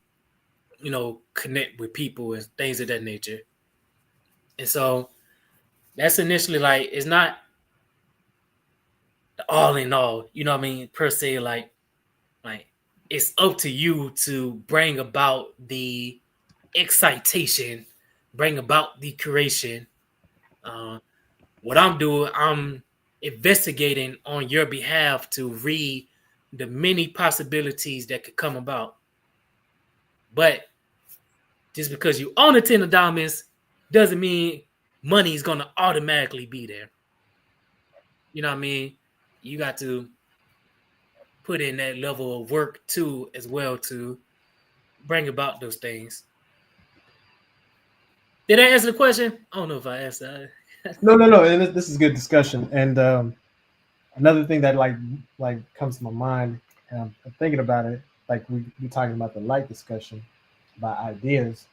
connect with people and things of that nature. And so that's initially like, it's not all in all, per se, like it's up to you to bring about the excitation, bring about the creation. What I'm doing, I'm investigating on your behalf to read the many possibilities that could come about. But just because you own a 10 of diamonds doesn't mean money is going to automatically be there. You know what I mean? You got to put in that level of work too, as well, to bring about those things. Did I answer the question? I don't know if I answered that.
No. And this is good discussion. And another thing that like comes to my mind, and I'm thinking about it, like we're talking about the light discussion about ideas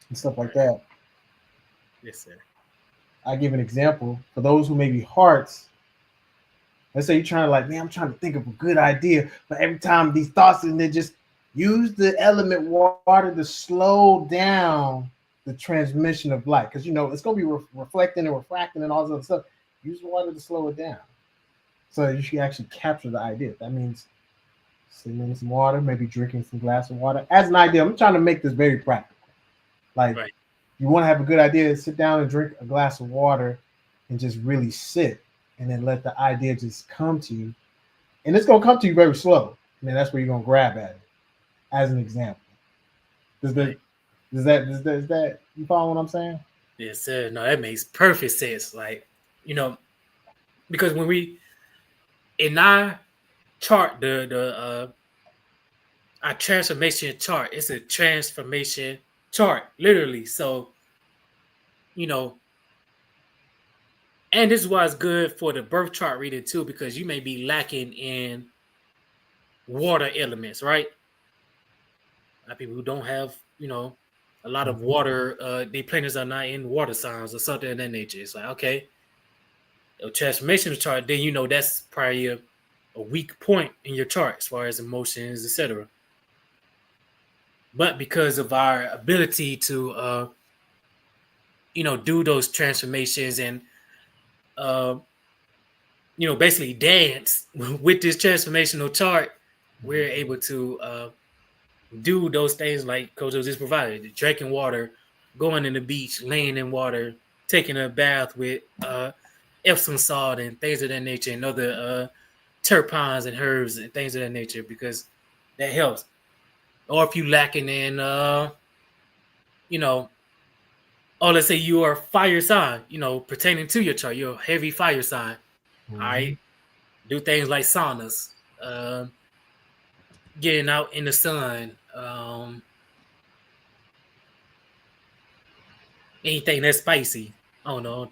and stuff like that.
Yes, sir.
I give an example for those who may be hearts. Let's say you're trying to I'm trying to think of a good idea, but every time these thoughts and they just use the element water to slow down the transmission of light, because it's going to be reflecting and refracting and all this other stuff. Use water to slow it down, so you should actually capture the idea. That means sitting in some water, maybe drinking some glass of water. As an idea, I'm trying to make this very practical. Right. You want to have a good idea, sit down and drink a glass of water and just really sit, and then let the idea just come to you. And it's going to come to you very slow. And then that's where you're going to grab at it, as an example. Does that you follow what I'm saying?
Yes, sir. No, that makes perfect sense. Because when we in our chart, our transformation chart, it's a transformation chart, literally. So, and this is why it's good for the birth chart reading too, because you may be lacking in water elements, right? A lot of people who don't have, a lot of water, their planets are not in water signs or something of that nature. It's like, okay, a transformational chart, then that's probably a weak point in your chart as far as emotions, etc. But because of our ability to, do those transformations and, basically dance with this transformational chart, we're able to do those things like Coach just provided: drinking water, going in the beach, laying in water, taking a bath with Epsom salt and things of that nature, and other terpenes and herbs and things of that nature, because that helps. Or if you lacking in, let's say you are a fire sign, pertaining to your chart, you're a heavy fire sign. Mm-hmm. All right, do things like saunas, getting out in the sun, anything that's spicy. I don't know.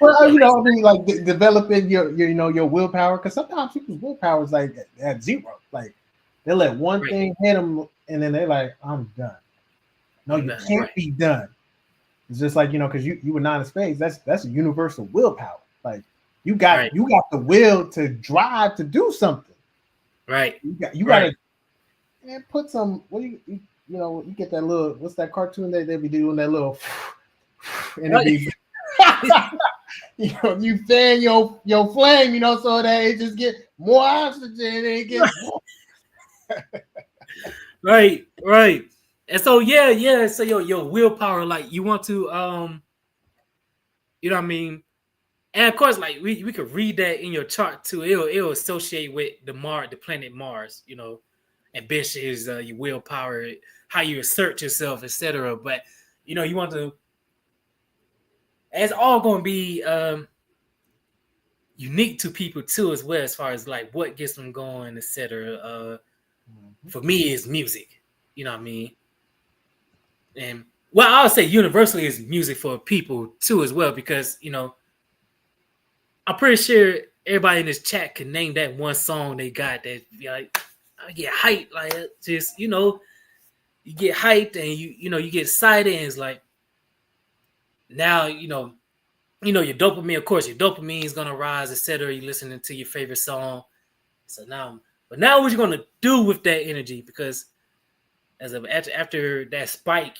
Well, like developing your willpower, because sometimes people's willpower is like at zero. Like they let one thing hit them, and then they're like, "I'm done." No, you can't be done. It's just like because you were 9 of spades. That's a universal willpower. Like you got the will to drive to do something.
Right.
You got to put some. What do you get that little? What's that cartoon that they be doing? That little and it be you fan your flame, so that it just get more oxygen and it gets
right. And so so your willpower, like you want to you know what I mean? And of course, like we could read that in your chart too. It'll associate with the planet Mars, ambition is your willpower, how you assert yourself, etc. But you want to. It's all going to be unique to people too, as well, as far as like what gets them going, etc. For me, is music. You know what I mean? And well, I would say universally is music for people too, as well, because I'm pretty sure everybody in this chat can name that one song they got that like I get hyped, like just you get hyped and you get excited and it's like now your dopamine, of course, your dopamine is gonna rise, etc. You're listening to your favorite song, so now what you gonna do with that energy? Because after that spike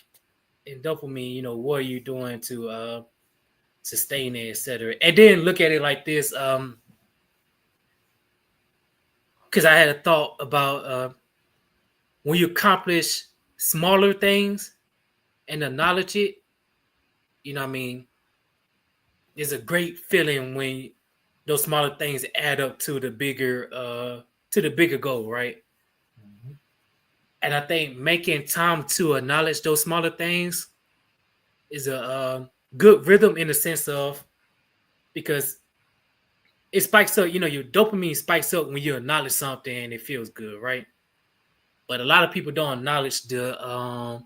in dopamine, what are you doing to sustain it, etc. And then look at it like this, because I had a thought about when you accomplish smaller things and acknowledge it, you know what I mean? It's a great feeling when those smaller things add up to the bigger goal, right? Mm-hmm. And I think making time to acknowledge those smaller things is a good rhythm in the sense of, because it spikes up, your dopamine spikes up when you acknowledge something and it feels good, right? But a lot of people don't acknowledge the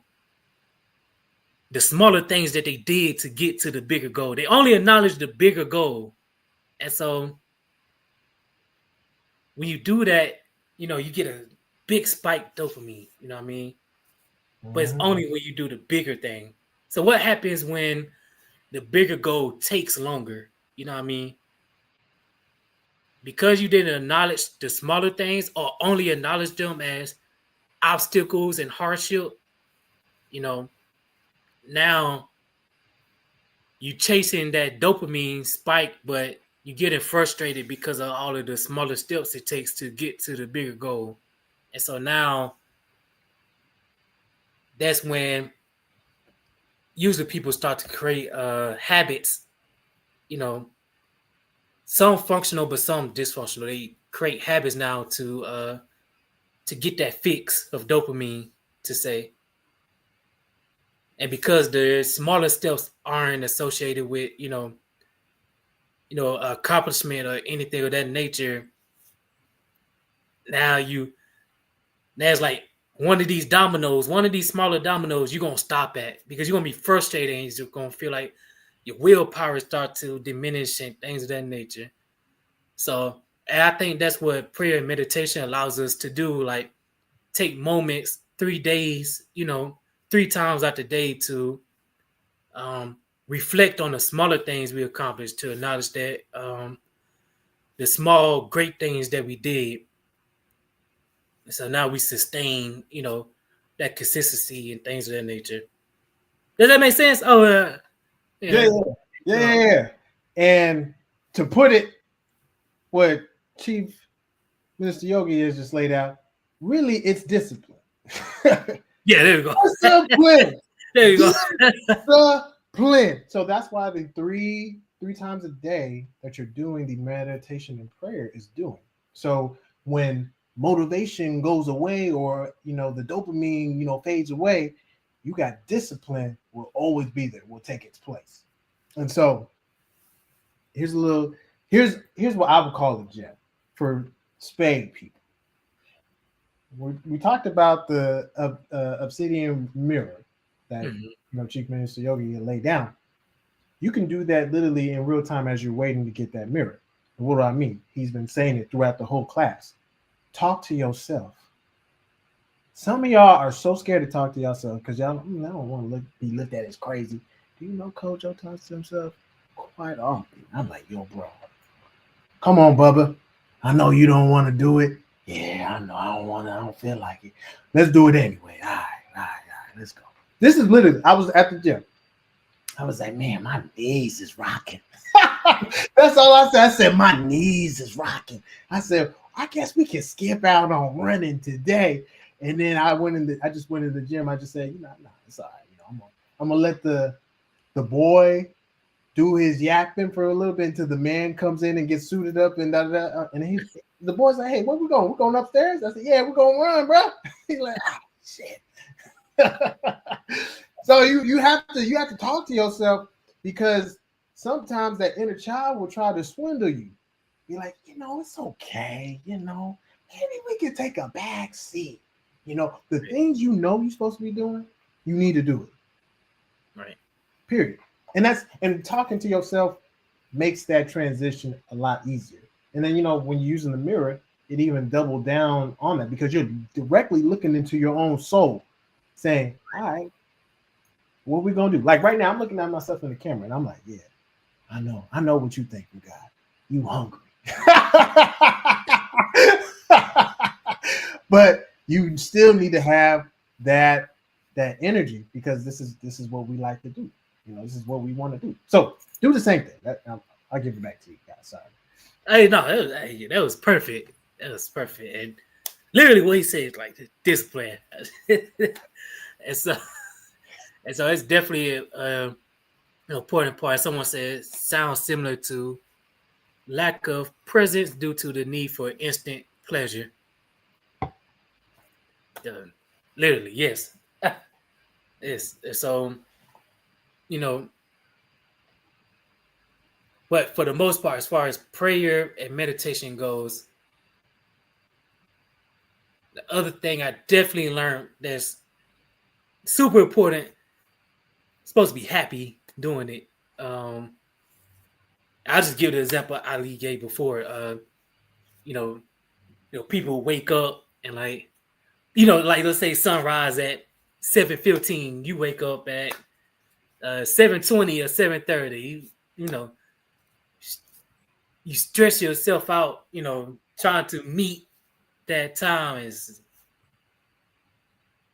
smaller things that they did to get to the bigger goal. They only acknowledge the bigger goal. And so when you do that, you get a big spike dopamine, you know what I mean? Mm-hmm. But it's only when you do the bigger thing. So what happens when the bigger goal takes longer? You know what I mean? Because you didn't acknowledge the smaller things or only acknowledge them as obstacles and hardship, now you chasing that dopamine spike, but you're getting frustrated because of all of the smaller steps it takes to get to the bigger goal. And so now that's when usually people start to create habits, some functional, but some dysfunctional. They create habits now to get that fix of dopamine, to say. And because the smaller steps aren't associated with, accomplishment or anything of that nature, now it's like one of these smaller dominoes, you're going to stop at, because you're going to be frustrated and you're going to feel like your willpower start to diminish and things of that nature. So, and I think that's what prayer and meditation allows us to do, like take moments, 3 days, 3 times out the day to reflect on the smaller things we accomplished, to acknowledge that the small, great things that we did. So now we sustain, that consistency and things of that nature. Does that make sense? Oh,
yeah. And to put it what Chief Minister Yogi has just laid out, really, it's discipline.
Yeah, there you go.
Discipline.
There you go.
Discipline. So that's why the three times a day that you're doing the meditation and prayer is doing. So when motivation goes away, or the dopamine fades away, you got discipline will always be there, will take its place. And so here's what I would call a gem for spade people. We talked about the obsidian mirror that Chief Minister Yogi laid down. You can do that literally in real time as you're waiting to get that mirror. And what do I mean? He's been saying it throughout the whole class. Talk to yourself. Some of y'all are so scared to talk to yourself because y'all I don't want to be looked at as crazy. Do you know Kojo talks to himself quite often? I'm like, yo, bro, come on, Bubba. I know you don't want to do it. Yeah, I know. I don't feel like it. Let's do it anyway. All right. Let's go. This is literally, I was at the gym I was like, man, my knees is rocking. That's all I said. I said, my knees is rocking. I said, I guess we can skip out on running today. And then I just went in the gym. I just said, it's all right. I'm gonna let the boy do his yapping for a little bit until the man comes in and gets suited up and and the boy's like, hey, where we going? We're going upstairs. I said, yeah, we're gonna run, bro. He's like, oh shit. So you have to talk to yourself, because sometimes that inner child will try to swindle you. You're like, it's okay, maybe we can take a back seat. The things you're supposed to be doing, you need to do it.
Right.
Period. And talking to yourself makes that transition a lot easier. And then, when you're using the mirror, it even double down on that, because you're directly looking into your own soul, saying, all right, what are we going to do? Like right now, I'm looking at myself in the camera and I'm like, yeah, I know what you think, you got. You hungry. But you still need to have that energy, because this is what we like to do. This is what we want to do. So do the same thing. I'll give it back to you guys. Sorry.
Hey, no, that was perfect. That was perfect. And literally what he said is like discipline. and so it's definitely an important part. Someone said sounds similar to lack of presence due to the need for instant pleasure. Literally, yes. So, but for the most part, as far as prayer and meditation goes, the other thing I definitely learned that's super important, supposed to be happy doing it. I'll just give the example Ali gave before. People wake up and like let's say sunrise at 7:15, you wake up at 7:20 or 7:30. You stress yourself out. Trying to meet that time is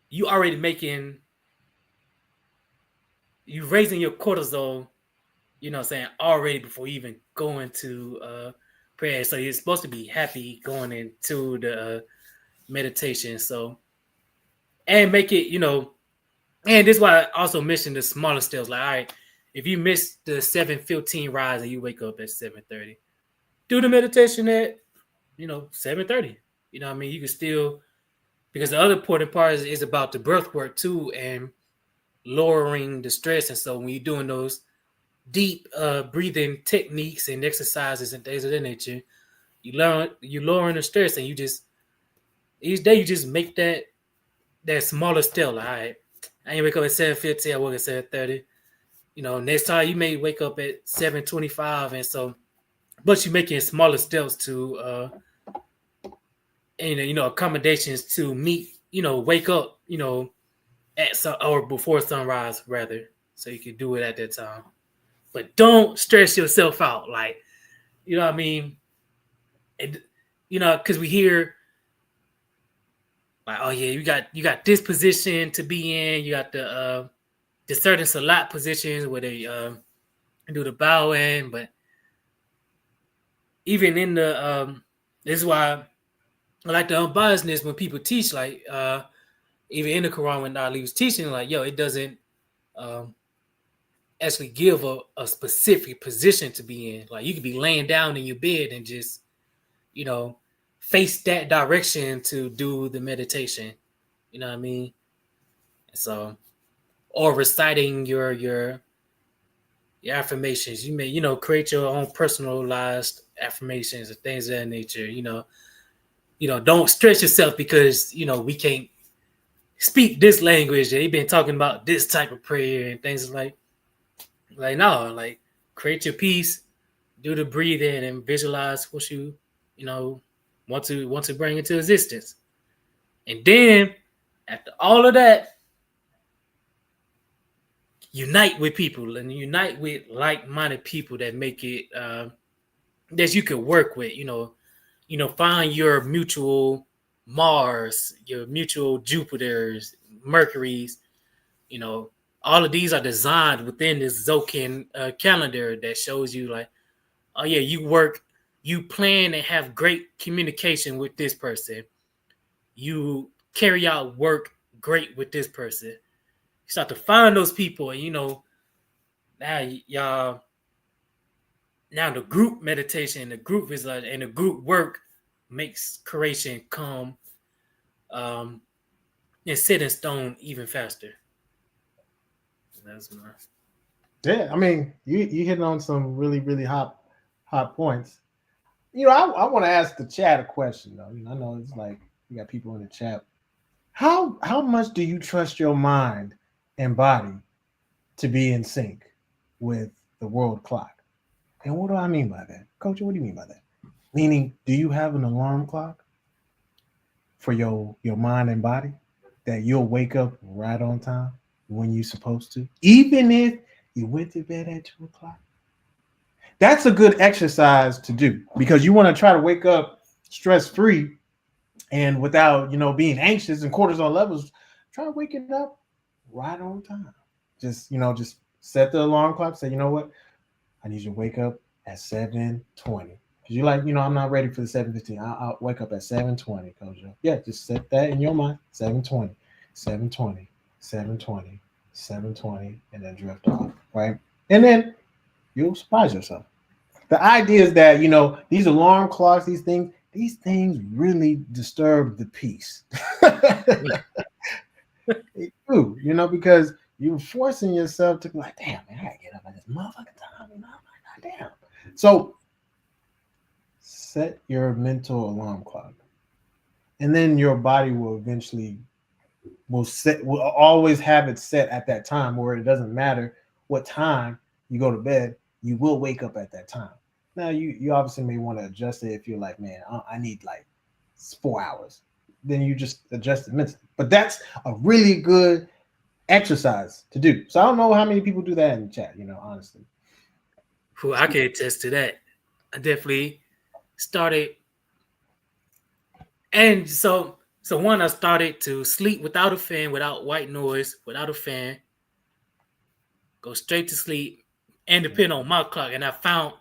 you already you raising your cortisol. Already before you even go into prayer. So you're supposed to be happy going into the meditation. So, and make it, and this is why I also mentioned the smaller steps. Like, all right, if you miss the 7:15 rise and you wake up at 7:30, do the meditation at, 7:30. You can still, because the other important part is about the breath work too, and lowering the stress. And so when you're doing those deep breathing techniques and exercises and things of that nature, you lowering the stress, and you just each day you just make that smaller step. Like, all right, I ain't wake up at 7:15, I woke at 7:30. Next time you may wake up at 7:25, and so, but you're making smaller steps to accommodations to meet, wake up, or before sunrise rather, so you can do it at that time. But don't stress yourself out, like, you know what I mean? And because we hear like, oh yeah, you got this position to be in, you got the certain salat positions where they do the bowing, but even in the this is why I like the unbiasedness when people teach, like even in the Quran when Ali was teaching, like, yo, it doesn't actually give a specific position to be in. Like, you could be laying down in your bed and just, face that direction to do the meditation. You know what I mean? So, or reciting your affirmations. You may, create your own personalized affirmations and things of that nature. Don't stress yourself because, we can't speak this language. They've been talking about this type of prayer and things like no, like, create your peace, do the breathing and visualize what you, want to bring into existence. And then after all of that, unite with people and unite with like-minded people that make it that you can work with. Find your mutual Mars, your mutual Jupiters, Mercuries, all of these are designed within this Zokin calendar that shows you like, oh yeah, you plan and have great communication with this person. You carry out work great with this person. You start to find those people, and now y'all now the group meditation, the group visualization, and the group work makes creation come and set in stone even faster. That's my.
Yeah, I mean, you hitting on some really really hot points. I want to ask the chat a question though. I know it's like you got people in the chat. How much do you trust your mind and body to be in sync with the world clock? And what do I mean by that, Coach? What do you mean by that? Meaning, do you have an alarm clock for your mind and body that you'll wake up right on time when you're supposed to, even if you went to bed at 2 o'clock? That's a good exercise to do because you want to try to wake up stress-free and without being anxious and cortisol levels. Try waking up right on time. Just set the alarm clock. Say, you know what? I need you to wake up at 7:20. Because you're like, I'm not ready for the 7:15. I'll wake up at 7:20, Coach. Yeah, just set that in your mind. 7:20, 7:20, 7:20, 7:20, and then drift off, right? And then you'll surprise yourself. The idea is that, these alarm clocks, these things really disturb the peace. They do, because you're forcing yourself to be like, damn, man, I gotta get up at this motherfucking time. I'm like, damn. So set your mental alarm clock. And then your body will eventually will always have it set at that time where it doesn't matter what time you go to bed, you will wake up at that time. Now you obviously may want to adjust it if you're like, man, I need like 4 hours. Then you just adjust it mentally. But that's a really good exercise to do. So I don't know how many people do that in the chat, honestly.
Who I can attest to that. I definitely started, and so one, I started to sleep without a fan, without white noise, without a fan, go straight to sleep, and depend on my clock. And I found,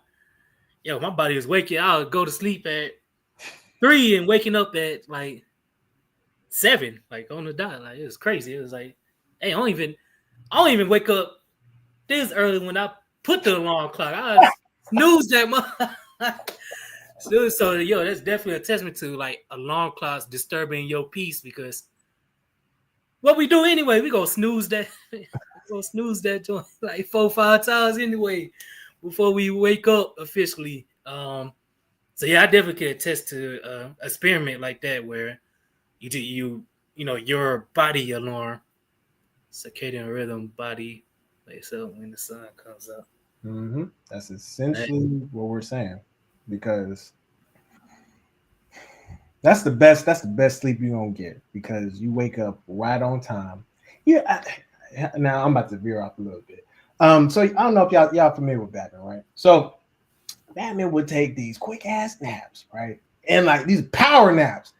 my body was waking. I would go to sleep at 3 and waking up at like 7, like on the dot. Like it was crazy. It was like, hey, I don't even wake up this early when I put the alarm clock. I snooze that So that's definitely a testament to like alarm clocks disturbing your peace, because what we do anyway, we go snooze that joint like 4-5 times anyway before we wake up officially. So yeah, I definitely can attest to experiment like that where you do your body alarm, circadian rhythm body wakes up when the sun comes up.
Mm-hmm. That's essentially what we're saying, because that's the best sleep you're gonna get, because you wake up right on time. Now I'm about to veer off a little bit. So I don't know if y'all familiar with Batman, right? So Batman would take these quick ass naps, right? And like these power naps.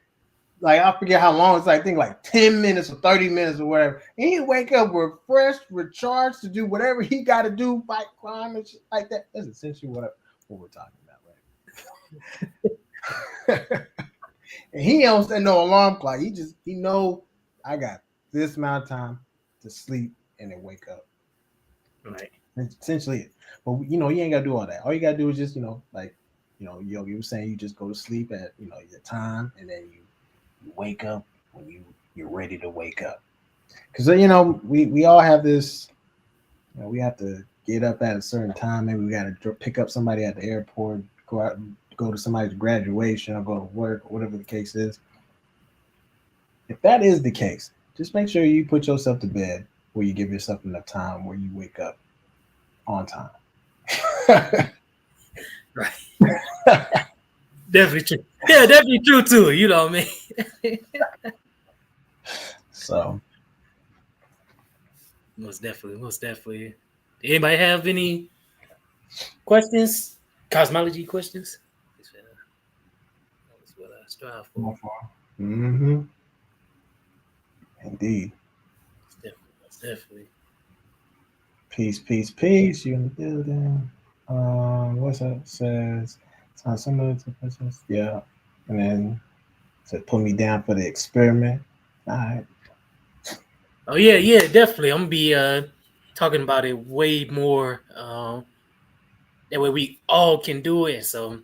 Like I forget how long it's like, I think like 10 minutes or 30 minutes or whatever. And he'd wake up refreshed, recharged to do whatever he got to do, fight crime and shit like that. That's essentially what we're talking about, right? And he don't set no alarm clock. He know I got this amount of time to sleep and then wake up.
Right.
That's essentially it. But you ain't gotta do all that. All you gotta do is just, like Yogi was saying, you just go to sleep at your time, and then you wake up when you're ready to wake up. Because we all have this. We have to get up at a certain time. Maybe we got to pick up somebody at the airport, go out and go to somebody's graduation, or go to work, or whatever the case is. If that is the case, just make sure you put yourself to bed where you give yourself enough time where you wake up on time.
Right. Definitely true. Yeah, definitely true too. You know what I mean?
So
most definitely. Anybody have any questions? Cosmology questions? That's what I strive for.
Mm-hmm. Indeed.
Definitely.
Peace, peace, peace. You in the building. What's that? Says sounds similar to Christmas. Yeah. And then said put me down for the experiment. All right.
Oh yeah, definitely. I'm gonna be talking about it way more. That way we all can do it. So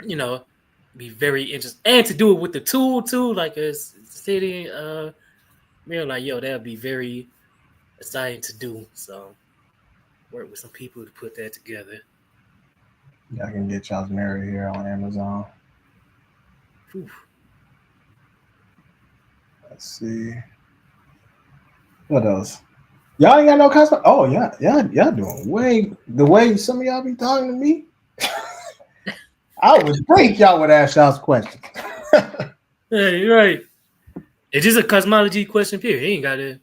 you know, be very interesting, and to do it with the tool too, like a city. Like yo, that'd be very exciting to do. So work with some people to put that together.
Y'all can get y'all's Mary here on Amazon.
Whew.
Let's see. What else? Y'all ain't got no custom. Oh yeah, y'all doing way the way some of y'all be talking to me. I would think y'all would ask y'all's questions.
Hey, right. It's just a cosmology question, period. Ain't got to.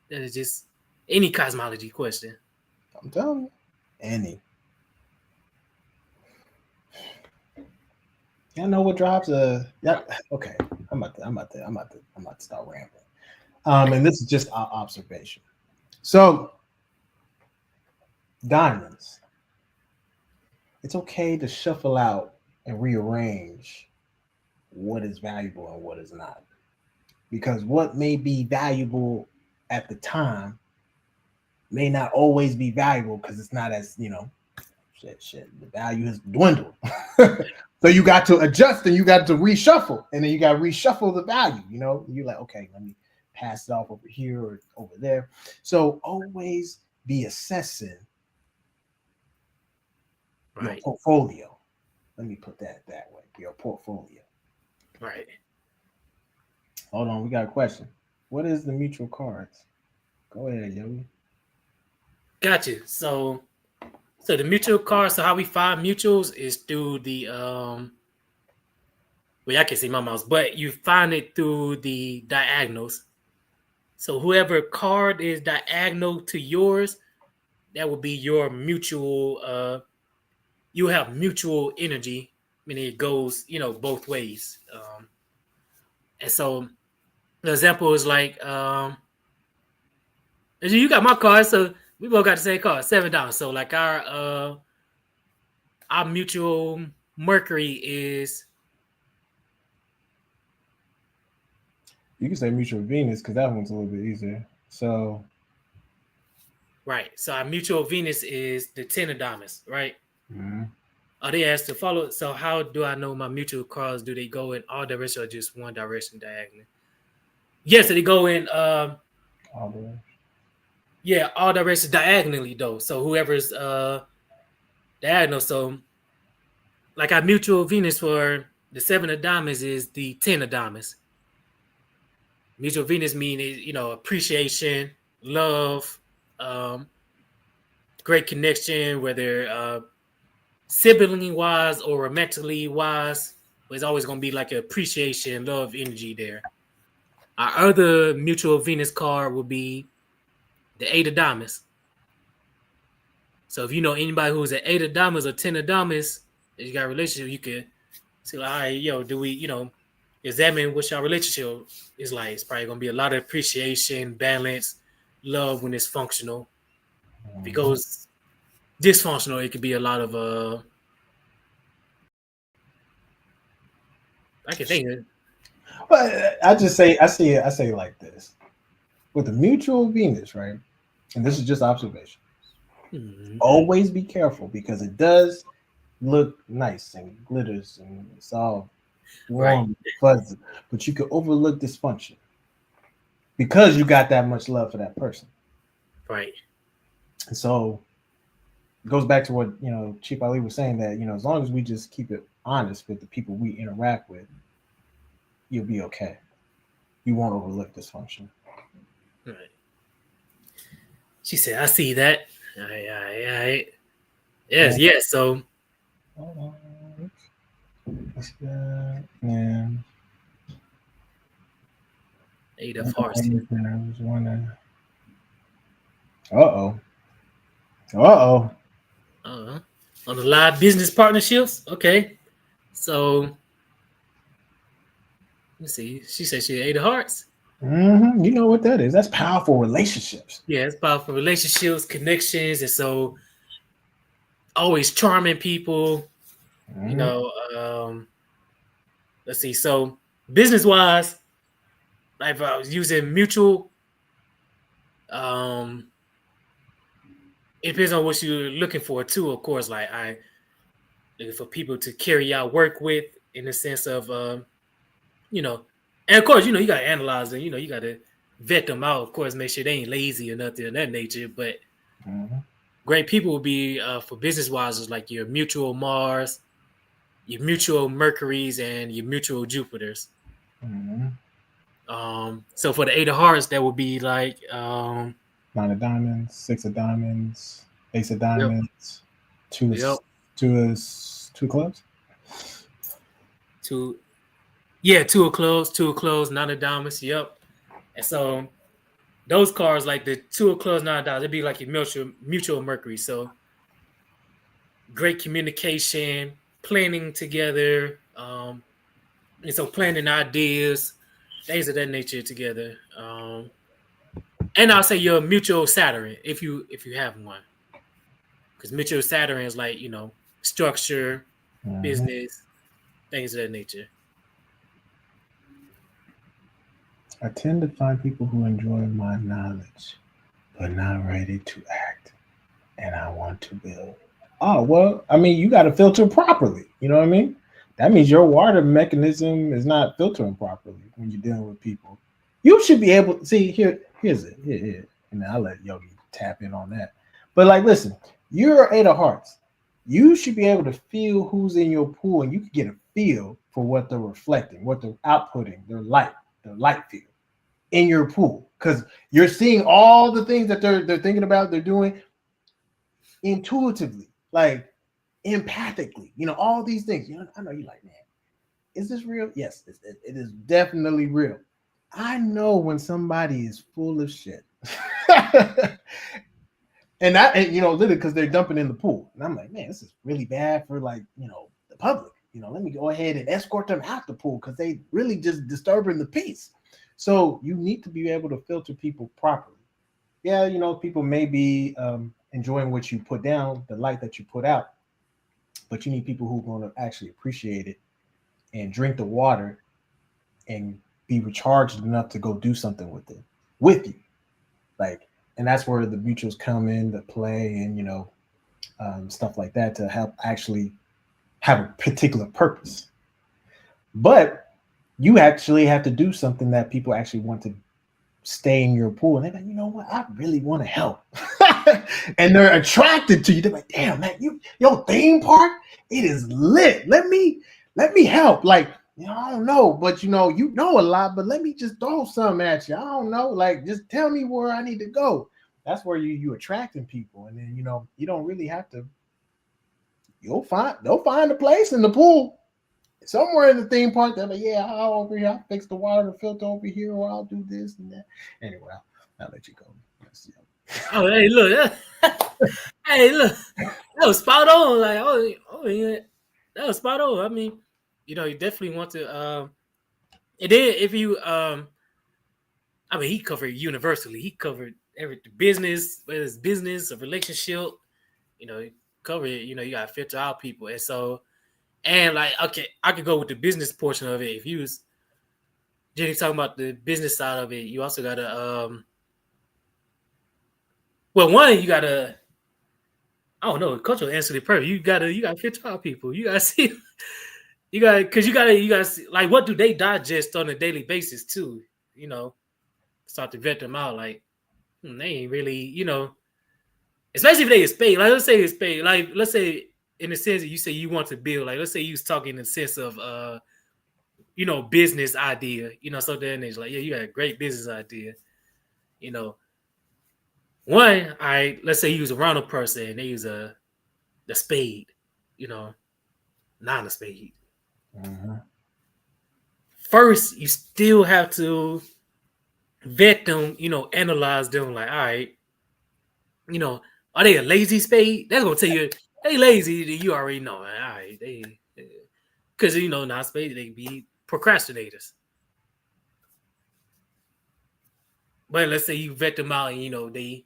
That is just any cosmology question.
I'm telling you, any. Y'all know what drops? Yeah. Okay. I'm about to start rambling. And this is just our observation. So, diamonds. It's okay to shuffle out and rearrange what is valuable and what is not. Because what may be valuable at the time may not always be valuable because it's not as, shit. The value has dwindled. So you got to adjust and you got to reshuffle. And then you got to reshuffle the value. You're like, okay, let me pass it off over here or over there. So always be assessing your portfolio. Let me put that way. Your portfolio.
Right.
Hold on, we got a question. What is the mutual cards? Go ahead, Yogi.
Gotcha. So the mutual cards. So how we find mutuals is through the well, I can see my mouse, but you find it through the diagonals. So whoever card is diagonal to yours, that will be your mutual. You have mutual energy, meaning it goes, both ways. And so the example is like, you got my card, so we both got the same card, $7. So like our mutual Mercury is.
You can say mutual Venus because that one's a little bit easier. So.
Right. So our mutual Venus is the 10 of diamonds, right?
Mm-hmm.
They asked to follow. So how do I know my mutual cards? Do they go in all directions or just one direction diagonally? Yes, so they go in
all directions.
Yeah, all directions diagonally though. So whoever's diagonal. So like our mutual Venus for the 7 of diamonds is the 10 of diamonds. Mutual Venus means appreciation, love, great connection, whether sibling wise or romantically wise. There's always going to be like an appreciation, love energy there. Our other mutual Venus card will be the 8 of diamonds. So if you know anybody who's an 8 of diamonds or 10 of diamonds, that you got a relationship, you could see like, all right, do we, examine what your relationship is like. It's probably gonna be a lot of appreciation, balance, love when it's functional. If it goes dysfunctional, it could be a lot of I can think of it.
But I say it like this. With the mutual Venus, right? And this is just observation. Mm-hmm. Always be careful because it does look nice and glitters and it's all warm and fuzzy, but you can overlook dysfunction because you got that much love for that person.
Right.
And so it goes back to what Chief Ali was saying, that as long as we just keep it honest with the people we interact with, you'll be okay. You won't overlook dysfunction.
Right. She said, I see that. All right. Yes. So
man.
8 of hearts.
Uh-oh.
On the live business partnerships. Okay. So let's see. She said she had 8 of hearts.
You know what that is? That's powerful relationships.
Yeah, it's powerful relationships, connections, and so always charming people. You
Mhm.
know, let's see. So business wise, like if I was using mutual, um, it depends on what you're looking for too. Of course, like I looking for people to carry out work with in the sense of, you know, and of course, you got to analyze them. You got to vet them out. Of course, make sure they ain't lazy or nothing of that nature. But
Mhm.
great people will be for business wise is like your mutual Mars, your mutual Mercuries, and your mutual Jupiters.
Mhm.
So for the eight of hearts, that would be like,
9 of diamonds, 6 of diamonds, ace of
yep,
diamonds, two
yep,
is two clubs.
two, yeah, two of clubs, nine of diamonds, yep. And so those cards, like the two of clubs, nine of diamonds, it'd be like your mutual Mercury. So great communication, planning together, and so planning ideas, things of that nature together. And I'll say your mutual Saturn if you have one, because mutual Saturn is like structure,
Mhm.
business, things of that nature.
I tend to find people who enjoy my knowledge, but not ready to act, and I want to build. Oh well, I mean, you got to filter properly. You know what I mean? That means your water mechanism is not filtering properly when you're dealing with people. You should be able to see here. Here's it. Here, and I'll let Yogi tap in on that. But like, listen, you're eight of hearts. You should be able to feel who's in your pool, and you can get a feel for what they're reflecting, what they're outputting, their light field in your pool, because you're seeing all the things that they're thinking about, they're doing intuitively, like empathically, all these things. I know you're like, man, is this real? Yes, it is definitely real. I know when somebody is full of shit. Literally because they're dumping in the pool. And I'm like, man, this is really bad for like, the public. Let me go ahead and escort them out the pool because they really just disturbing the peace. So you need to be able to filter people properly. Yeah, people may be enjoying what you put down, the light that you put out, but you need people who are going to actually appreciate it and drink the water and be recharged enough to go do something with it with you. Like, and that's where the mutuals come in to play, and stuff like that to help actually have a particular purpose. But you actually have to do something that people actually want to stay in your pool, and they're like, you know what, I really want to help. And they're attracted to you. They're like, damn man, your theme park, it is lit. Let me help. Like, I don't know, but you know a lot, but let me just throw something at you. I don't know, like just tell me where I need to go. That's where you attracting people, and then you don't really have to. They'll find a place in the pool somewhere in the theme park. They're like, yeah, I'll over here, I'll fix the water filter over here, or I'll do this and that. Anyway, I'll let you go.
Oh, hey, look, hey, look, that was spot on. Like, oh, yeah, that was spot on. I mean, you definitely want to. And then if you, I mean, he covered universally. He covered everything, business, whether it's business, a relationship. He covered it. You got to filter out people, and so, and like, okay, I could go with the business portion of it. If you was Jenny talking about the business side of it, you also got to, well, one, you got to. I don't know. Cultural answer the perfect. You gotta filter out people. You gotta see. Because you gotta see, like, what do they digest on a daily basis too? You know, Start to vet them out. Like, they ain't really, especially if they is paid. Like, let's say it's paid. Like, let's say in the sense that you say you want to build. Like, let's say you was talking in the sense of, business idea. So then it's like, yeah, you got a great business idea. You know, one, let's say you use a rental person and they use the spade. You know, not a spade.
Mhm.
First, you still have to vet them, analyze them. Like, all right, you know, are they a lazy spade? That's gonna tell you they lazy. You already know, man. All right, because not spade, they be procrastinators. but let's say you vet them out and they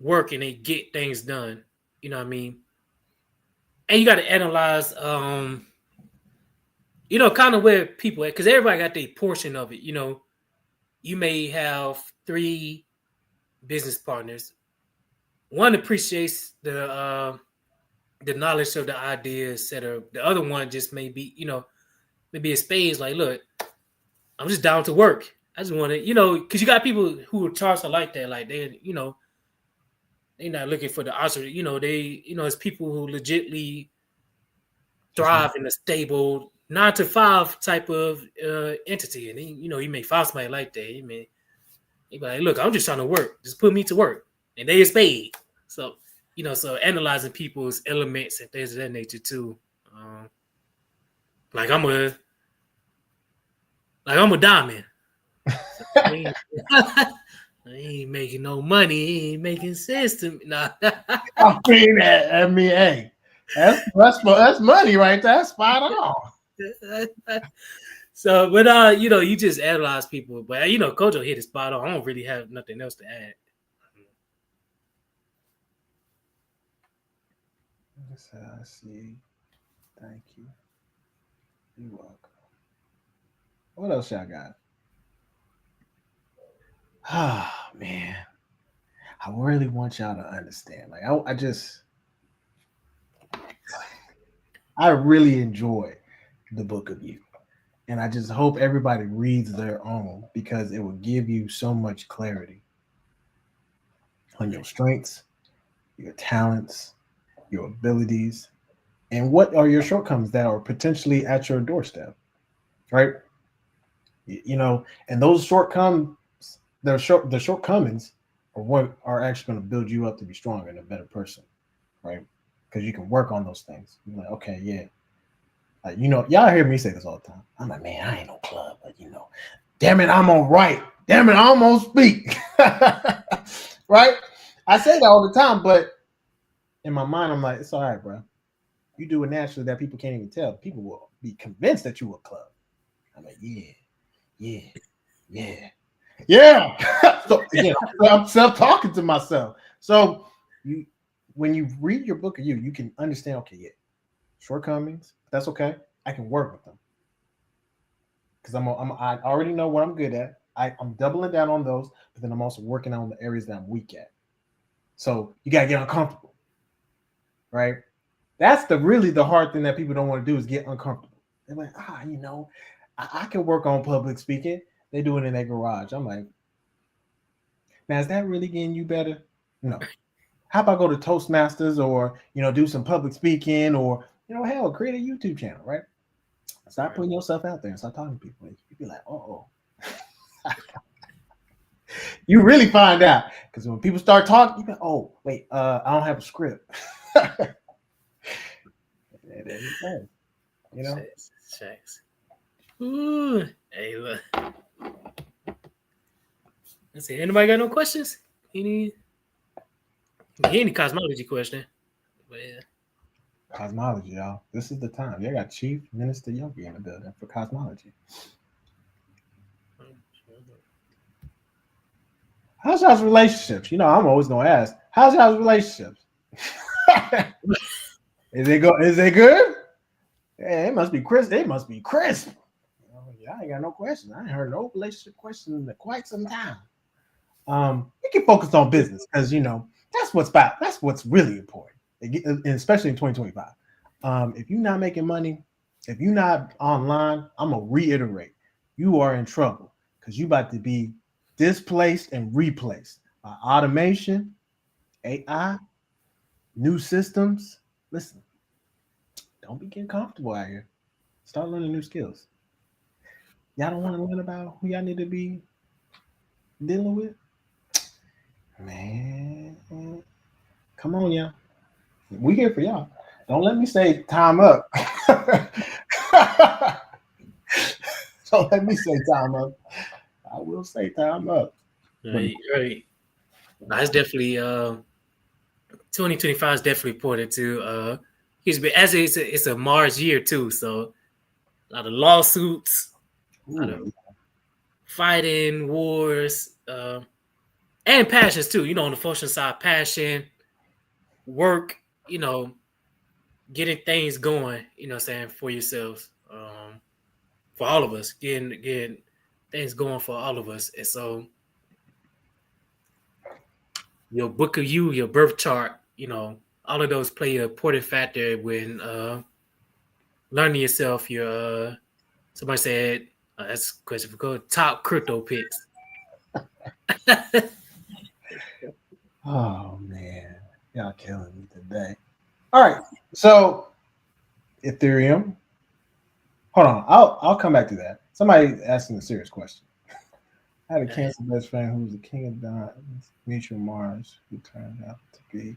work and they get things done. You know what I mean? And you got to analyze, kind of where people at, because everybody got their portion of it. You may have 3 business partners. One appreciates the knowledge of the idea, etc. The other one just maybe a spades like, look, I'm just down to work. I just want to, because you got people who are charged like that, like they're not looking for the answer. It's people who legitly thrive in a stable 9 to 5 type of entity, and you may find somebody like that. You may be like, look, I'm just trying to work. Just put me to work, and they is paid. So so analyzing people's elements and things of that nature too. Like I'm a diamond. So I ain't making no money. It ain't making sense to me. Nah.
I mean, hey, that's money right there. That's spot on.
So, but you just analyze people. But Kojo hit it spot on. I don't really have nothing else to add.
I see. Thank you. You're welcome. What else y'all got? Ah, man. I really want y'all to understand. Like, I really enjoy the Book of You. And I just hope everybody reads their own, because it will give you so much clarity on your strengths, your talents, your abilities, and what are your shortcomings that are potentially at your doorstep, right? And those shortcomings, the shortcomings are what are actually going to build you up to be stronger and a better person, right? Because you can work on those things. You're like, okay, yeah. Y'all hear me say this all the time. I'm like, man, I ain't no club, but damn it, I'm on right. Damn it, I'm on speak. Right? I say that all the time, but in my mind, I'm like, it's all right, bro. You do it naturally that people can't even tell. People will be convinced that you a club. I'm like, yeah. So I'm self-talking to myself. So when you read your Book of You, you can understand, okay, yeah, shortcomings, that's okay. I can work with them. Because I already know what I'm good at. I'm doubling down on those, but then I'm also working on the areas that I'm weak at. So you gotta get uncomfortable, right? That's really the hard thing that people don't want to do, is get uncomfortable. They're like, I can work on public speaking. They do it in their garage. I'm like, now is that really getting you better? No. How about go to Toastmasters, or do some public speaking, or hell, create a YouTube channel, right? Stop putting yourself out there and start talking to people. You be like, oh. You really find out, because when people start talking, you go, oh wait, I don't have a script.
Checks. Ooh, hey, look. Let's see. Anybody got no questions? Any cosmology question? But yeah.
Cosmology, y'all. This is the time. You got Chief Minister Yogi in the building for cosmology. How's y'all's relationships? I'm always gonna ask. How's y'all's relationships? Is it good? Yeah, it must be crisp. It must be crisp. I ain't got no questions. I ain't heard no relationship questions in quite some time. We can focus on business, because that's what's really important, especially in 2025. If you're not making money, if you're not online, I'm gonna reiterate, you are in trouble, because you about to be displaced and replaced by automation, AI, new systems. Listen, don't be getting comfortable out here. Start learning new skills. Y'all don't want to learn about who y'all need to be dealing with? Man, come on, y'all. We here for y'all. Don't let me say time up. Don't let me say time up. I will say time up.
Right. No, it's definitely 2025 is definitely important to it's a Mars year too, so a lot of lawsuits, a lot of fighting, wars, and passions too. You know, on the emotional side, passion, work. You know, getting things going. You know, what I'm saying for yourselves. For all of us, getting things going for all of us, and so your book of you, your birth chart, you know, all of those play an important factor when learning yourself. Your somebody said that's a question for good. Top crypto picks.
Oh man, y'all killing me today. All right, so Ethereum. Hold on, I'll come back to that. Somebody asking a serious question. I had a cancer best friend who was the king of diamonds, mutual Mars, who turned out to be a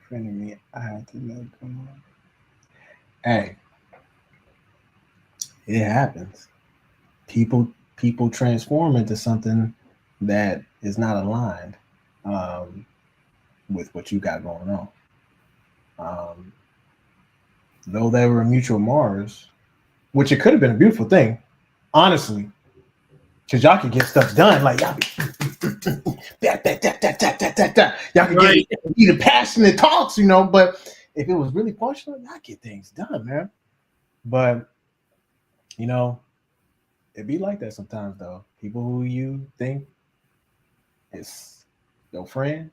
friend of me. I had to let go. Hey, it happens. People transform into something that is not aligned with what you got going on. Though they were a mutual Mars, which it could have been a beautiful thing, honestly, because y'all could get stuff done. Like y'all be y'all could
Right.
get either passionate talks, you know. But if it was really functional, y'all get things done, man. But you know, it be like that sometimes, though. People who you think is your friend,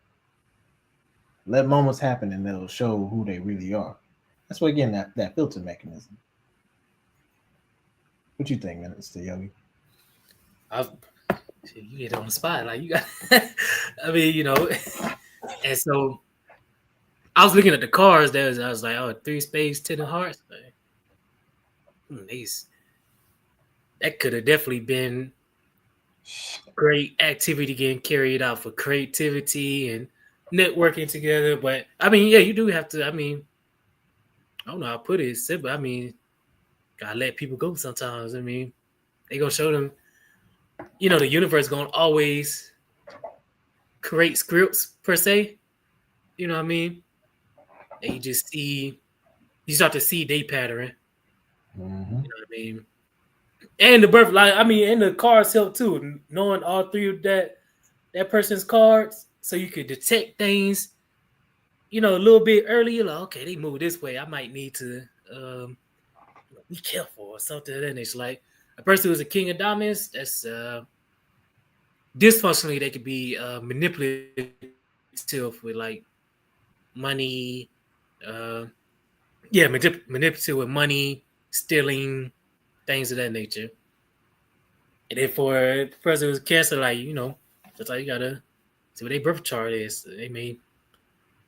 let moments happen, and they'll show who they really are. That's what again that filter mechanism. What you think, Mr. Yogi?
You get on the spot, like you got. I mean, you know, and so I was looking at the cards. I was like, oh, 3 spades, 10 of hearts. Like, that could have definitely been great activity getting carried out for creativity and networking together. But I mean, yeah, you do have to. I mean, I don't know how to put it. It's simple. I mean, gotta let people go sometimes. I mean, they gonna show them. You know, the universe gonna always create scripts per se. You know what I mean? And you start to see day pattern.
Mm-hmm.
You know what I mean? And the birth, like I mean, and the cards help too. Knowing all 3 of that person's cards, so you could detect things. You know, a little bit earlier. Like, okay, they move this way. I might need to be careful or something. Then it's like a person who's a king of diamonds. That's dysfunctionally they could be manipulative with like money. Manipulative with money, stealing, things of that nature. And then for the person who's cancer, like, you know, just like you gotta see what their birth chart is. They may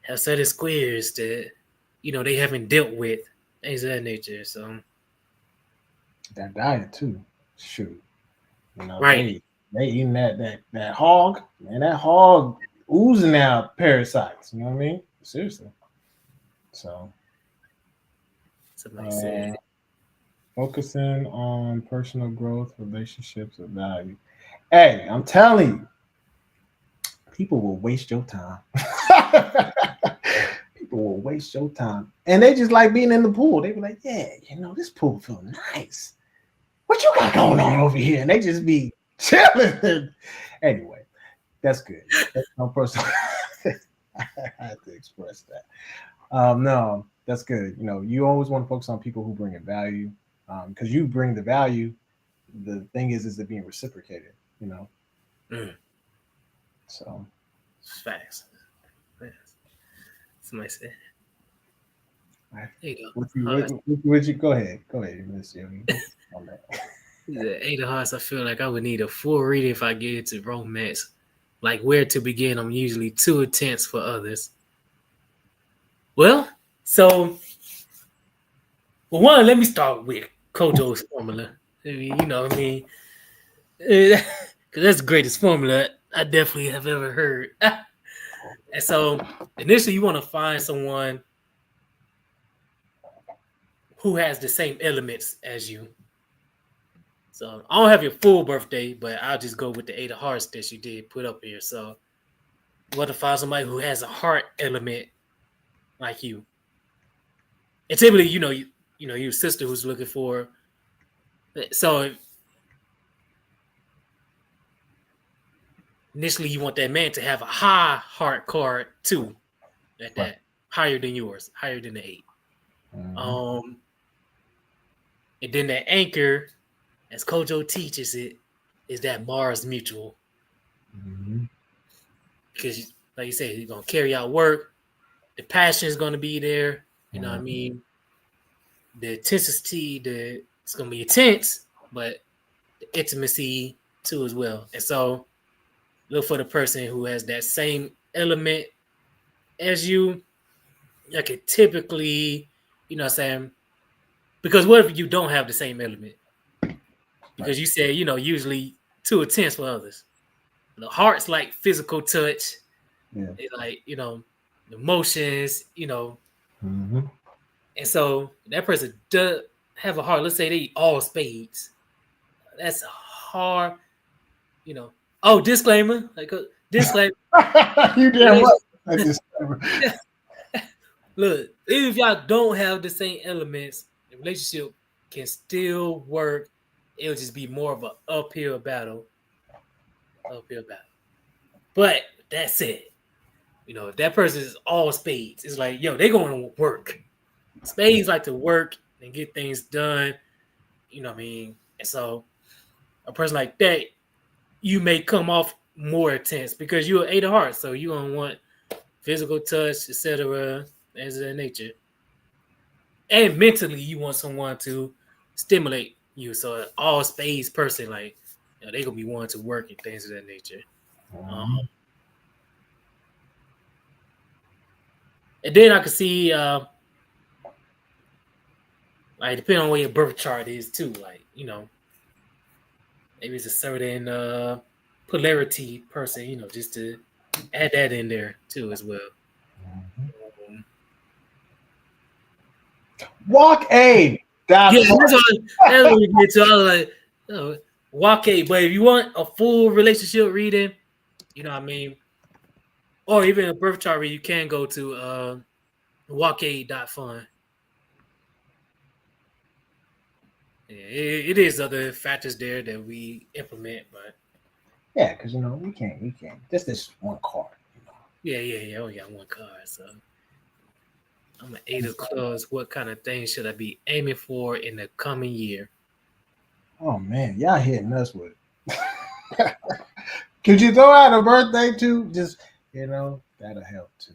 have certain squares that, you know, they haven't dealt with, things of that nature. So
That diet too. Shoot, you know
right.
they eating that hog, man. That hog oozing out parasites. You know what I mean? Seriously. So
Somebody said
focusing on personal growth, relationships, and value. Hey, I'm telling you, people will waste your time. People will waste your time. And they just like being in the pool. They be like, yeah, you know, this pool feel nice. What you got going on over here? And they just be chilling. Anyway, that's good. That's no personal. I had to express that. No, that's good. You know, you always want to focus on people who bring a value, because you bring the value. The thing is it being reciprocated? You know. So
facts. Somebody said.
Would you go ahead? Go ahead, Miss Yogi.
The 8 of Hearts, I feel like I would need a full reading if I get into romance. Like where to begin, I'm usually too intense for others. Well, one, let me start with Kojo's formula. I mean, you know what I mean? Because that's the greatest formula I definitely have ever heard. And so initially you want to find someone who has the same elements as you. So I don't have your full birthday, but I'll just go with the 8 of Hearts that you did put up here. So you want to find somebody who has a heart element like you. And typically, you know, your sister who's looking for. So initially you want that man to have a high heart card too, at that higher than yours, higher than the 8.
Mhm.
And then the anchor, as Kojo teaches it, is that Mars mutual.
Mhm.
Because, like you said, you're going to carry out work. The passion is going to be there. You know what I
Mhm.
mean? The intensity, it's going to be intense, but the intimacy too as well. And so look for the person who has that same element as you. I could typically, you know what I'm saying? Because what if you don't have the same element? Because you said, usually too intense for others. The heart's like physical touch.
Yeah.
It's like, emotions,
Mhm.
and so that person does have a heart. Let's say they all spades. That's hard, you know. Oh, disclaimer. Like disclaimer.
You damn right. I just
Look, even if y'all don't have the same elements, the relationship can still work. It'll just be more of an uphill battle. Uphill battle. But that's it. If that person is all spades, it's like, yo, they going to work. Spades like to work and get things done. You know what I mean? And so a person like that, you may come off more intense because you're 8 of hearts. So you're going to want physical touch, etc. as of that nature. And mentally, you want someone to stimulate you. So an all spades person, like, they going to be wanting to work and things of that nature.
Mhm.
And then I could see, like, depending on where your birth chart is too, like, maybe it's a certain polarity person, just to add that in there too as well.
Mhm.
Um,
Walk A.
yeah,
Dot fun.
that's what we get to. I was like, walk A. But if you want a full relationship reading, you know what I mean, or even a birth chart reading, you can go to walka.fun. Yeah, it is other factors there that we implement, but
Yeah, because we can't. Just this one card.
yeah. I only got one card, so I'm an 8
And
of
so,
clubs. What kind of things should I be aiming for in the coming year?
oh man, y'all hitting us with. Could you throw out a birthday too? Just that'll help too.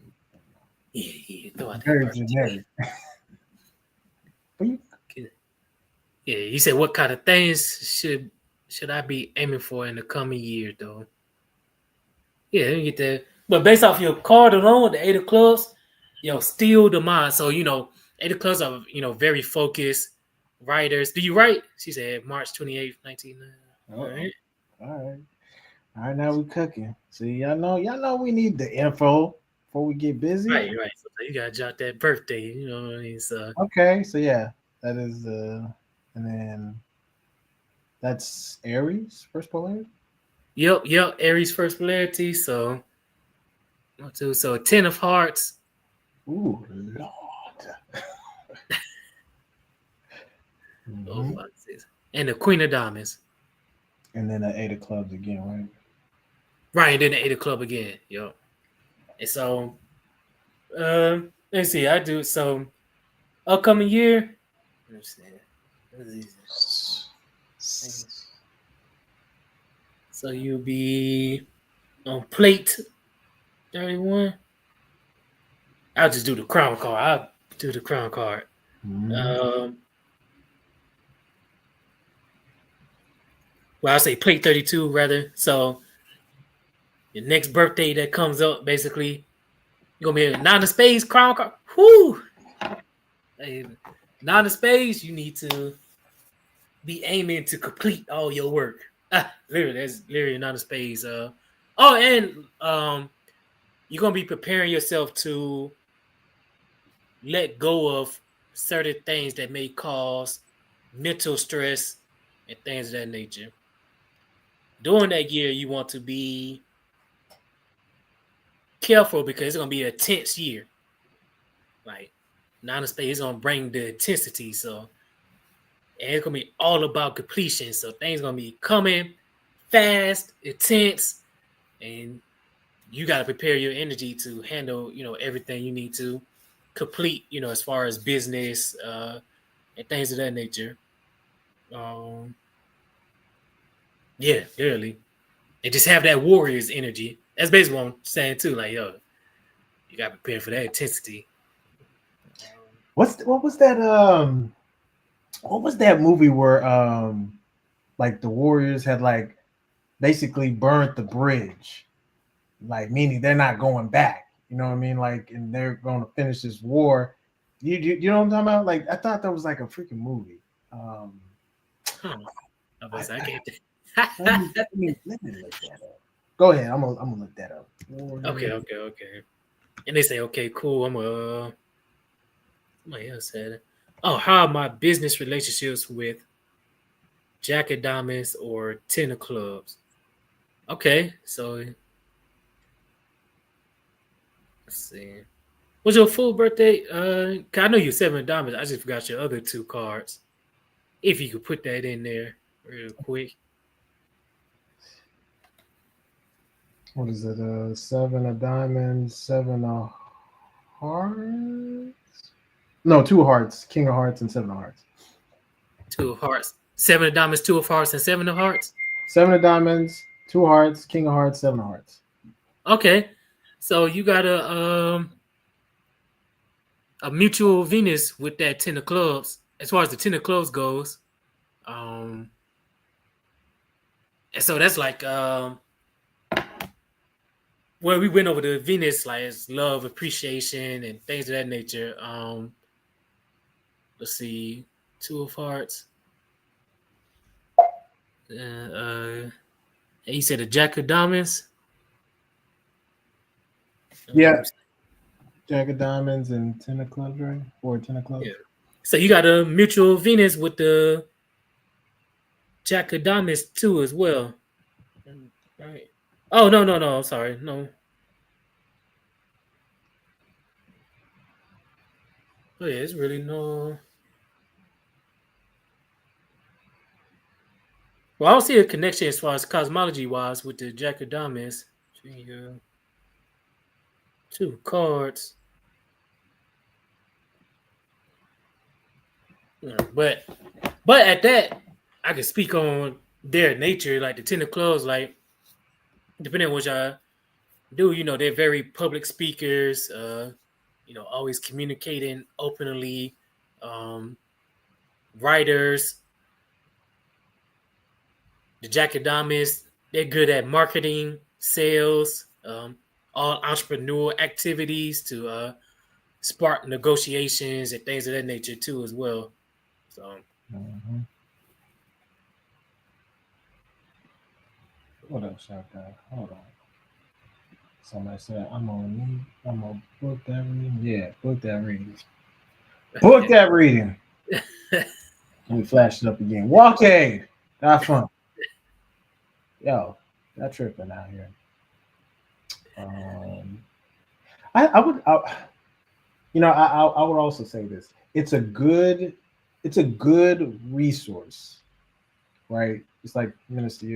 Yeah. Throw out that
Very
birthday.
generic. But you,
Yeah, you said what kind of things should I be aiming for in the coming year, though? Yeah, let me get that. But based off your card alone, the 8 of clubs, steal the mind. So 8 of clubs are very focused writers. Do you write? She said March 28th, 19. All
uh-oh.
right,
All right. All right, now we cooking. See, y'all know we need the info before we get busy.
right. So you gotta jot that birthday. You know what I mean? So
Okay, so yeah, that is and then that's Aries first polarity.
yep. Aries first polarity. So 10 of hearts.
Ooh, Lord.
Oh,
Hmm.
5, 6. And the Queen of Diamonds.
And then the 8 of clubs again, right?
Right, and then the 8 of club again. Yep. And so let's see, I do so upcoming year. Let's see. So you'll be on plate 31. I'll just do the crown card. I'll do the crown card.
Mhm.
Um I'll say plate 32 rather. So your next birthday that comes up, basically, you're gonna be a 9 of spades crown card. Whoo! Hey, 9 of spades, you need to be aiming to complete all your work. Literally, that's literally 9 of spades. And you're gonna be preparing yourself to let go of certain things that may cause mental stress and things of that nature. During that year, you want to be careful because it's gonna be a tense year. Like 9 of spades is gonna bring the intensity, so and it's gonna be all about completion. So things gonna be coming fast, intense, and you got to prepare your energy to handle, everything you need to complete, as far as business and things of that nature. Um, yeah, really, and just have that warrior's energy. That's basically what I'm saying too. Like, yo, you got to prepare for that intensity.
What was that? What was that movie where like the Warriors had like basically burnt the bridge, like meaning they're not going back. You know what I mean? Like, and they're going to finish this war. You know what I'm talking about? Like, I thought that was like a freaking movie.
Huh. I can't.
Let me look that up. Go ahead. I'm gonna look that up.
Okay. And they say, okay, cool. Somebody else said it. Oh, how are my business relationships with Jack of Diamonds or Ten of Clubs? Okay, so let's see. Was your full birthday? 'Cause I know you're Seven of Diamonds. I just forgot your other two cards. If you could put that in there real quick.
What is it? Seven of diamonds, seven of hearts. No, two hearts. King of hearts and seven of hearts.
Two of Hearts. Seven of Diamonds, Two of Hearts, and Seven of Hearts.
Seven of diamonds, two hearts, king of hearts, seven of hearts.
Okay. So you got a mutual Venus with that Ten of Clubs. As far as the Ten of Clubs goes. And so that's like where we went over the Venus, like it's love, appreciation, and things of that nature. Let's see, Two of Hearts. You said a Jack of Diamonds.
Yeah, Jack of diamonds and ten of clubs, right? Or ten of clubs.
Yeah. So you got a mutual Venus with the Jack of Diamonds too, as well. Right. Oh no. I'm sorry. No. Oh yeah, it's really no. Well, I don't see a connection as far as cosmology wise with the Jack of Diamonds. Two cards. Yeah, but at that, I can speak on their nature, like the Ten of Clubs, like depending on what y'all do, they're very public speakers, always communicating openly, um, writers. The Jack of Diamonds, they're good at marketing, sales, all entrepreneurial activities to spark negotiations and things of that nature too, as well. So,
What else I got? Hold on. Somebody said I'm gonna book that reading. Yeah, book that reading. Book that reading. Let me flash it up again. Walkade. Have fun. Yo, that tripping out here. Um, I would, I would also say this. It's a good resource, right? It's like Minister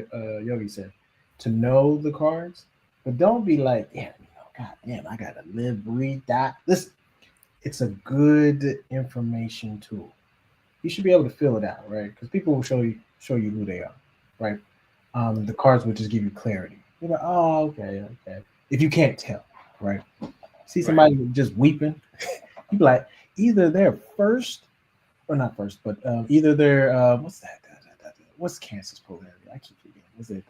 Yogi said, to know the cards, but don't be like, yeah, God damn, I gotta live, breathe, die. Listen, it's a good information tool. You should be able to fill it out, right? Because people will show you who they are, right? The cards will just give you clarity. You're like, oh, okay. If you can't tell, right? See somebody just weeping, you be like, either they're first or not first, but either they're what's that? What's Cancer's polarity? I keep forgetting. Was it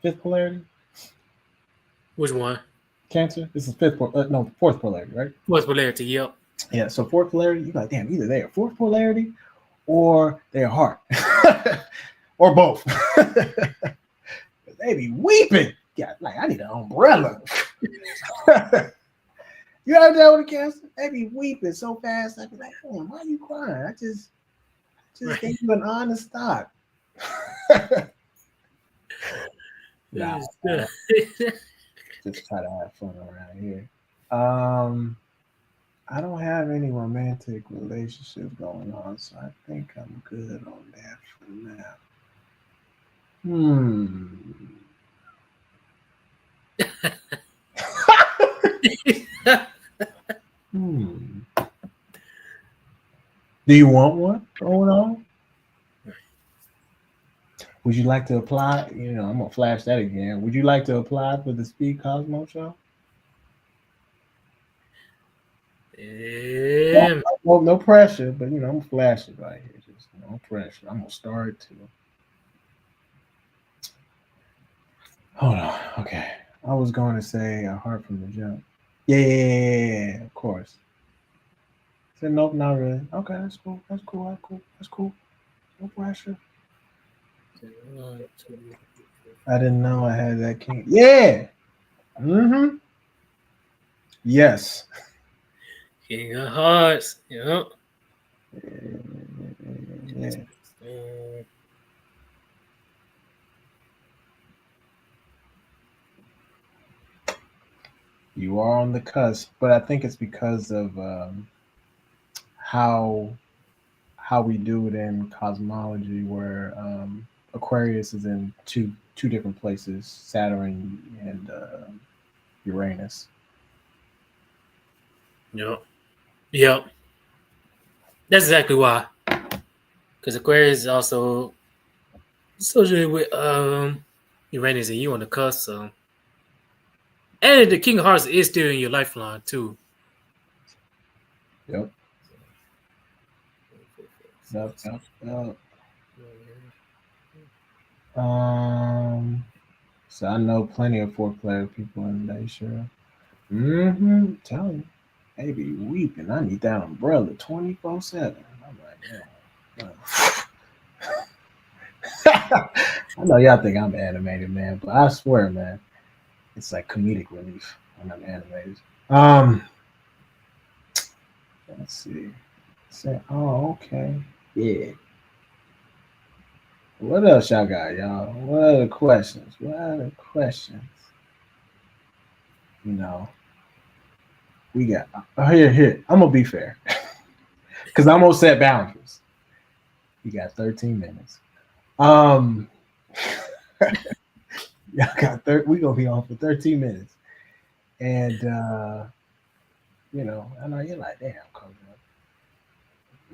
fifth polarity?
which one?
Cancer. This is no, fourth polarity, right?
Fourth polarity. Yep.
Yeah. So fourth polarity, you're like, damn, either they're fourth polarity or they're heart, or both. They be weeping. Yeah, like I need an umbrella. You ever dealt with a cancer? They be weeping so fast. I be like, oh, why are you crying? I just gave you an honest thought. Nah, just try to have fun around here. I don't have any romantic relationships going on, so I think I'm good on that for now. Do you want one going on? Would you like to apply? You know, I'm gonna flash that again. Would you like to apply for the Speed Cosmo show?
Yeah.
Well, no pressure, but you know, I'm flashing right here. Just no pressure. I'm gonna start to. Hold on. Okay. I was going to say a heart from the jump. Yeah, of course. Said nope, not really. Okay, that's cool. That's cool. That's cool. That's cool. No pressure. I didn't know I had that king. Yeah. Mm-hmm. Yes.
King of Hearts. Yep.
Yeah. You are on the cusp, but I think it's because of how we do it in cosmology, where Aquarius is in two different places, Saturn and Uranus.
Yep. Yep. That's exactly why. Because Aquarius is also associated with Uranus and you on the cusp, so. And the King of Hearts is still in your lifeline too.
Yep. Yep. Yep. Yep. So I know plenty of 4-player people in the sure. Mm-hmm. Tell you. They be weeping. I need that umbrella 24/7. I'm like, yeah. I know y'all think I'm animated, man, but I swear, man, it's like comedic relief when I'm animated. Let's see. Say, oh, okay. Yeah. What else y'all got, y'all? What other questions? What other questions? You know, we got here. I'm gonna be fair, because I'm gonna set boundaries. You got 13 minutes. Y'all got we gonna be on for 13 minutes, and you know, I know you're like, damn, coming up.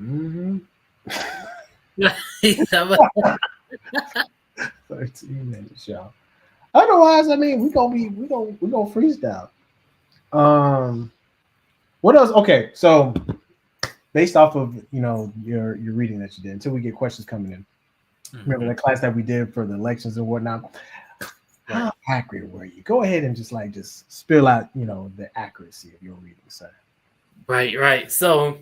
Mm-hmm. 13 minutes, y'all. Otherwise, I mean, we gonna freestyle. What else? Okay, so based off of your reading that you did, until we get questions coming in. Remember the class that we did for the elections and whatnot? How accurate were you? Go ahead and just spill out, the accuracy of your reading, sir.
Right. So,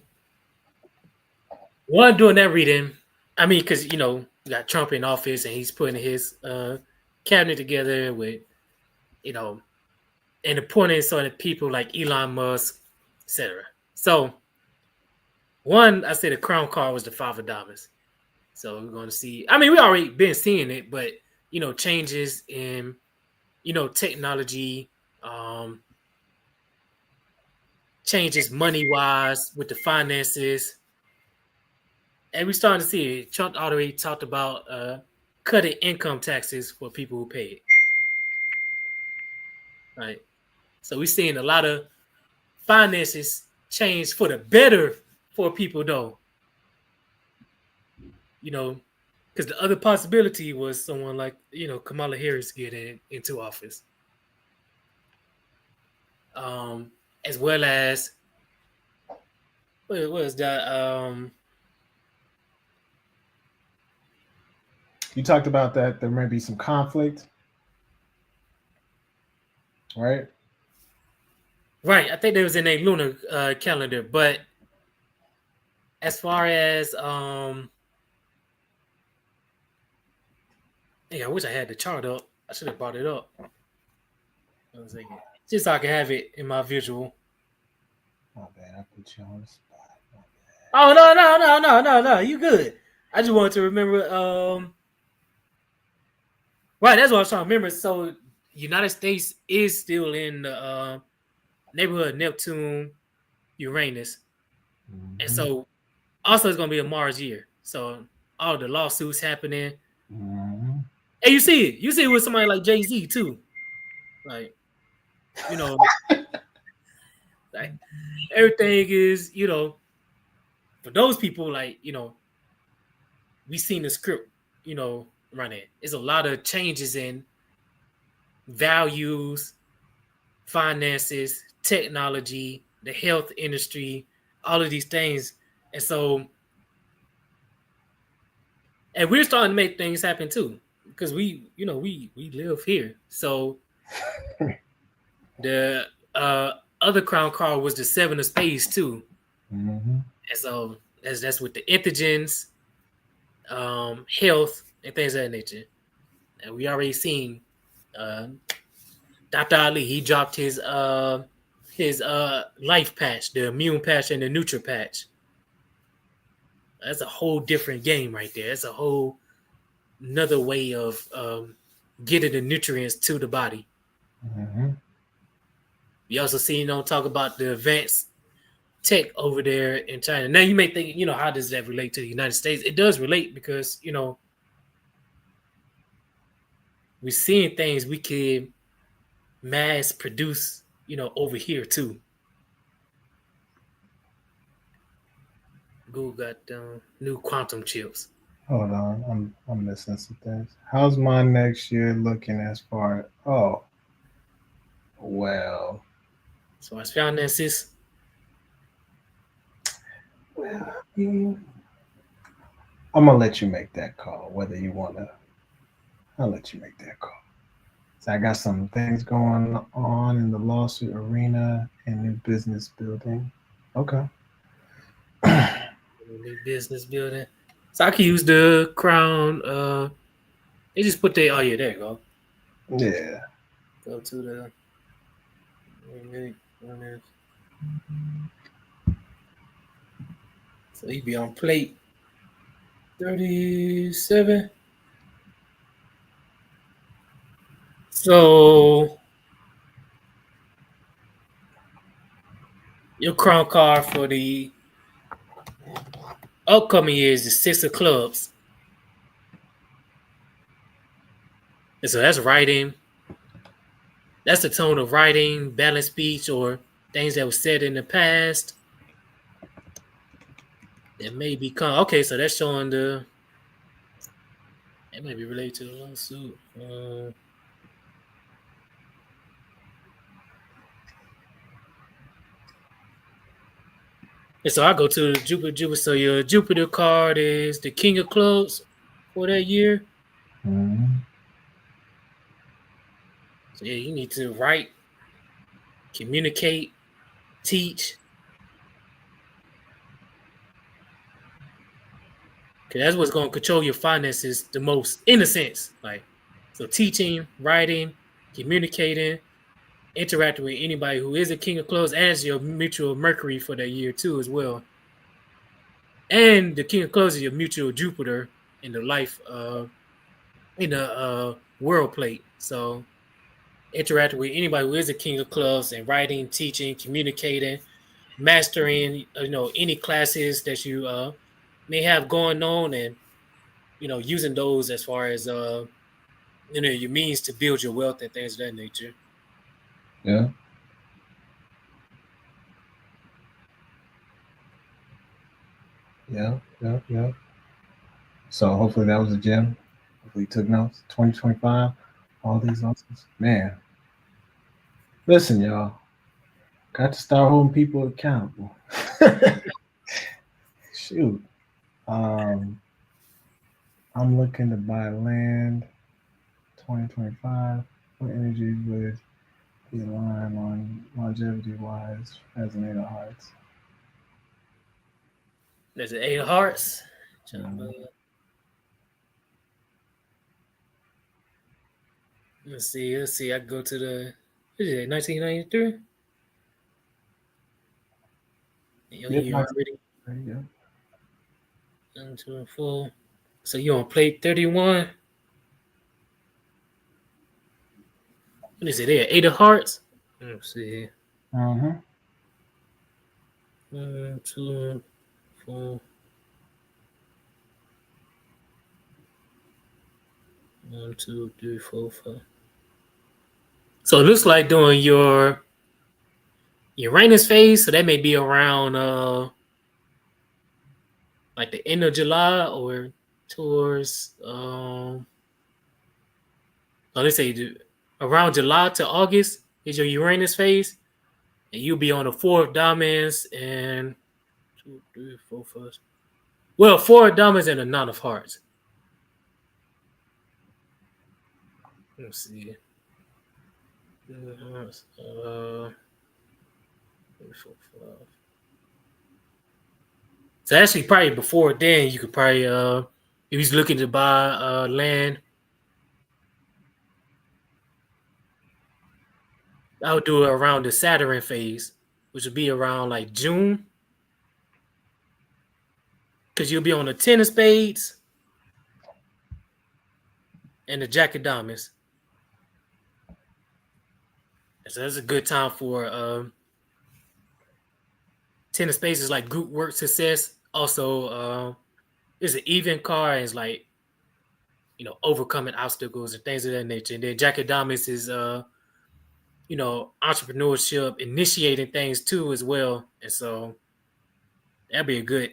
one, doing that reading, I mean, because you got Trump in office and he's putting his cabinet together with, and appointing sort of people like Elon Musk, etc. So, one, I say the crown card was the Five of Diamonds. So we're going to see. I mean, we already been seeing it, but changes in technology, changes money wise with the finances, and we're starting to see it. Trump already talked about cutting income taxes for people who pay it. Right. So we're seeing a lot of finances change for the better for people, though. Because the other possibility was someone like Kamala Harris getting into office, as well as what is that?
You talked about that there may be some conflict, right?
Right. I think there was in a lunar calendar, but as far as I wish I had the chart up. I should have brought it up. Just so I can have it in my visual.
My bad, I put you on the spot.
Oh no! You good? I just wanted to remember. Right, that's what I was trying to remember. So, United States is still in the neighborhood of Neptune, Uranus, and so also it's going to be a Mars year. So all the lawsuits happening. And you see it with somebody like Jay-Z too. Like, like everything is, for those people, like, we seen the script, running. There's a lot of changes in values, finances, technology, the health industry, all of these things. And so, and we're starting to make things happen too, because we live here. So the other crown card was the seven of spades too.
Mm-hmm.
And so that's with the intelligence, health, and things of that nature. And we already seen Dr. Ali, he dropped his life patch, the immune patch and the Nutra patch. That's a whole different game right there. That's a whole another way of getting the nutrients to the body.
Mm-hmm.
We also seen talk about the advanced tech over there in China. Now you may think, how does that relate to the United States? It does relate because, we're seeing things we could mass produce, over here too. Google got new quantum chips.
Hold on, I'm missing some things. How's my next year looking as far? Oh, well,
So as finances,
well, I'm gonna let you make that call. Whether you wanna, I'll let you make that call. So I got some things going on in the lawsuit arena and new business building. Okay.
new business building. So I can use the crown. They just put there you go.
Yeah.
Go to the. So he be on plate 37. So your crown card for the upcoming year is the Six of Clubs. And so that's writing. That's the tone of writing, balanced speech, or things that were said in the past. That may become okay. So that's showing that may be related to the lawsuit. And so I go to Jupiter. So your Jupiter card is the King of Clubs for that year.
Mm-hmm.
So yeah, you need to write, communicate, teach. Because that's what's going to control your finances the most, in a sense. Like, so teaching, writing, communicating, interacting with anybody who is a King of Clubs as your mutual Mercury for that year too, as well. And the King of Clubs is your mutual Jupiter in the life, in the world plate. So interacting with anybody who is a King of Clubs and writing, teaching, communicating, mastering, any classes that you may have going on, and using those as far as your means to build your wealth and things of that nature.
Yeah. Yeah. So hopefully that was a gem. Hopefully you took notes. 2025, all these lessons. Man. Listen, y'all. Got to start holding people accountable. Shoot. I'm looking to buy land 2025. What energies would be aligned on longevity wise as an 8 of hearts?
There's an 8 of Hearts. Let's see. I go to the 1993. You already.
Yeah.
1, 2, and 4. So you on plate 31. What is it there? 8 of Hearts. Let's see. 1, 2, 4. 1, 2, 3, 4, 5. So it looks like doing your Uranus phase. So that may be around like the end of July or towards let's say around July to August is your Uranus phase, and you'll be on the 4 of diamonds and 2, 3, 4, 5. Well, 4 of diamonds and a 9 of hearts. Let's see. 3, 4, 5. So actually, probably before then, you could probably if he's looking to buy land, I would do it around the Saturn phase, which would be around like June, because you'll be on the 10 of spades and the Jack of diamonds. So that's a good time for 10 of spades is like group work success. Also, it's an even card. It's like overcoming obstacles and things of that nature. And then Jack of diamonds is entrepreneurship, initiating things too as well. And so that'd be a good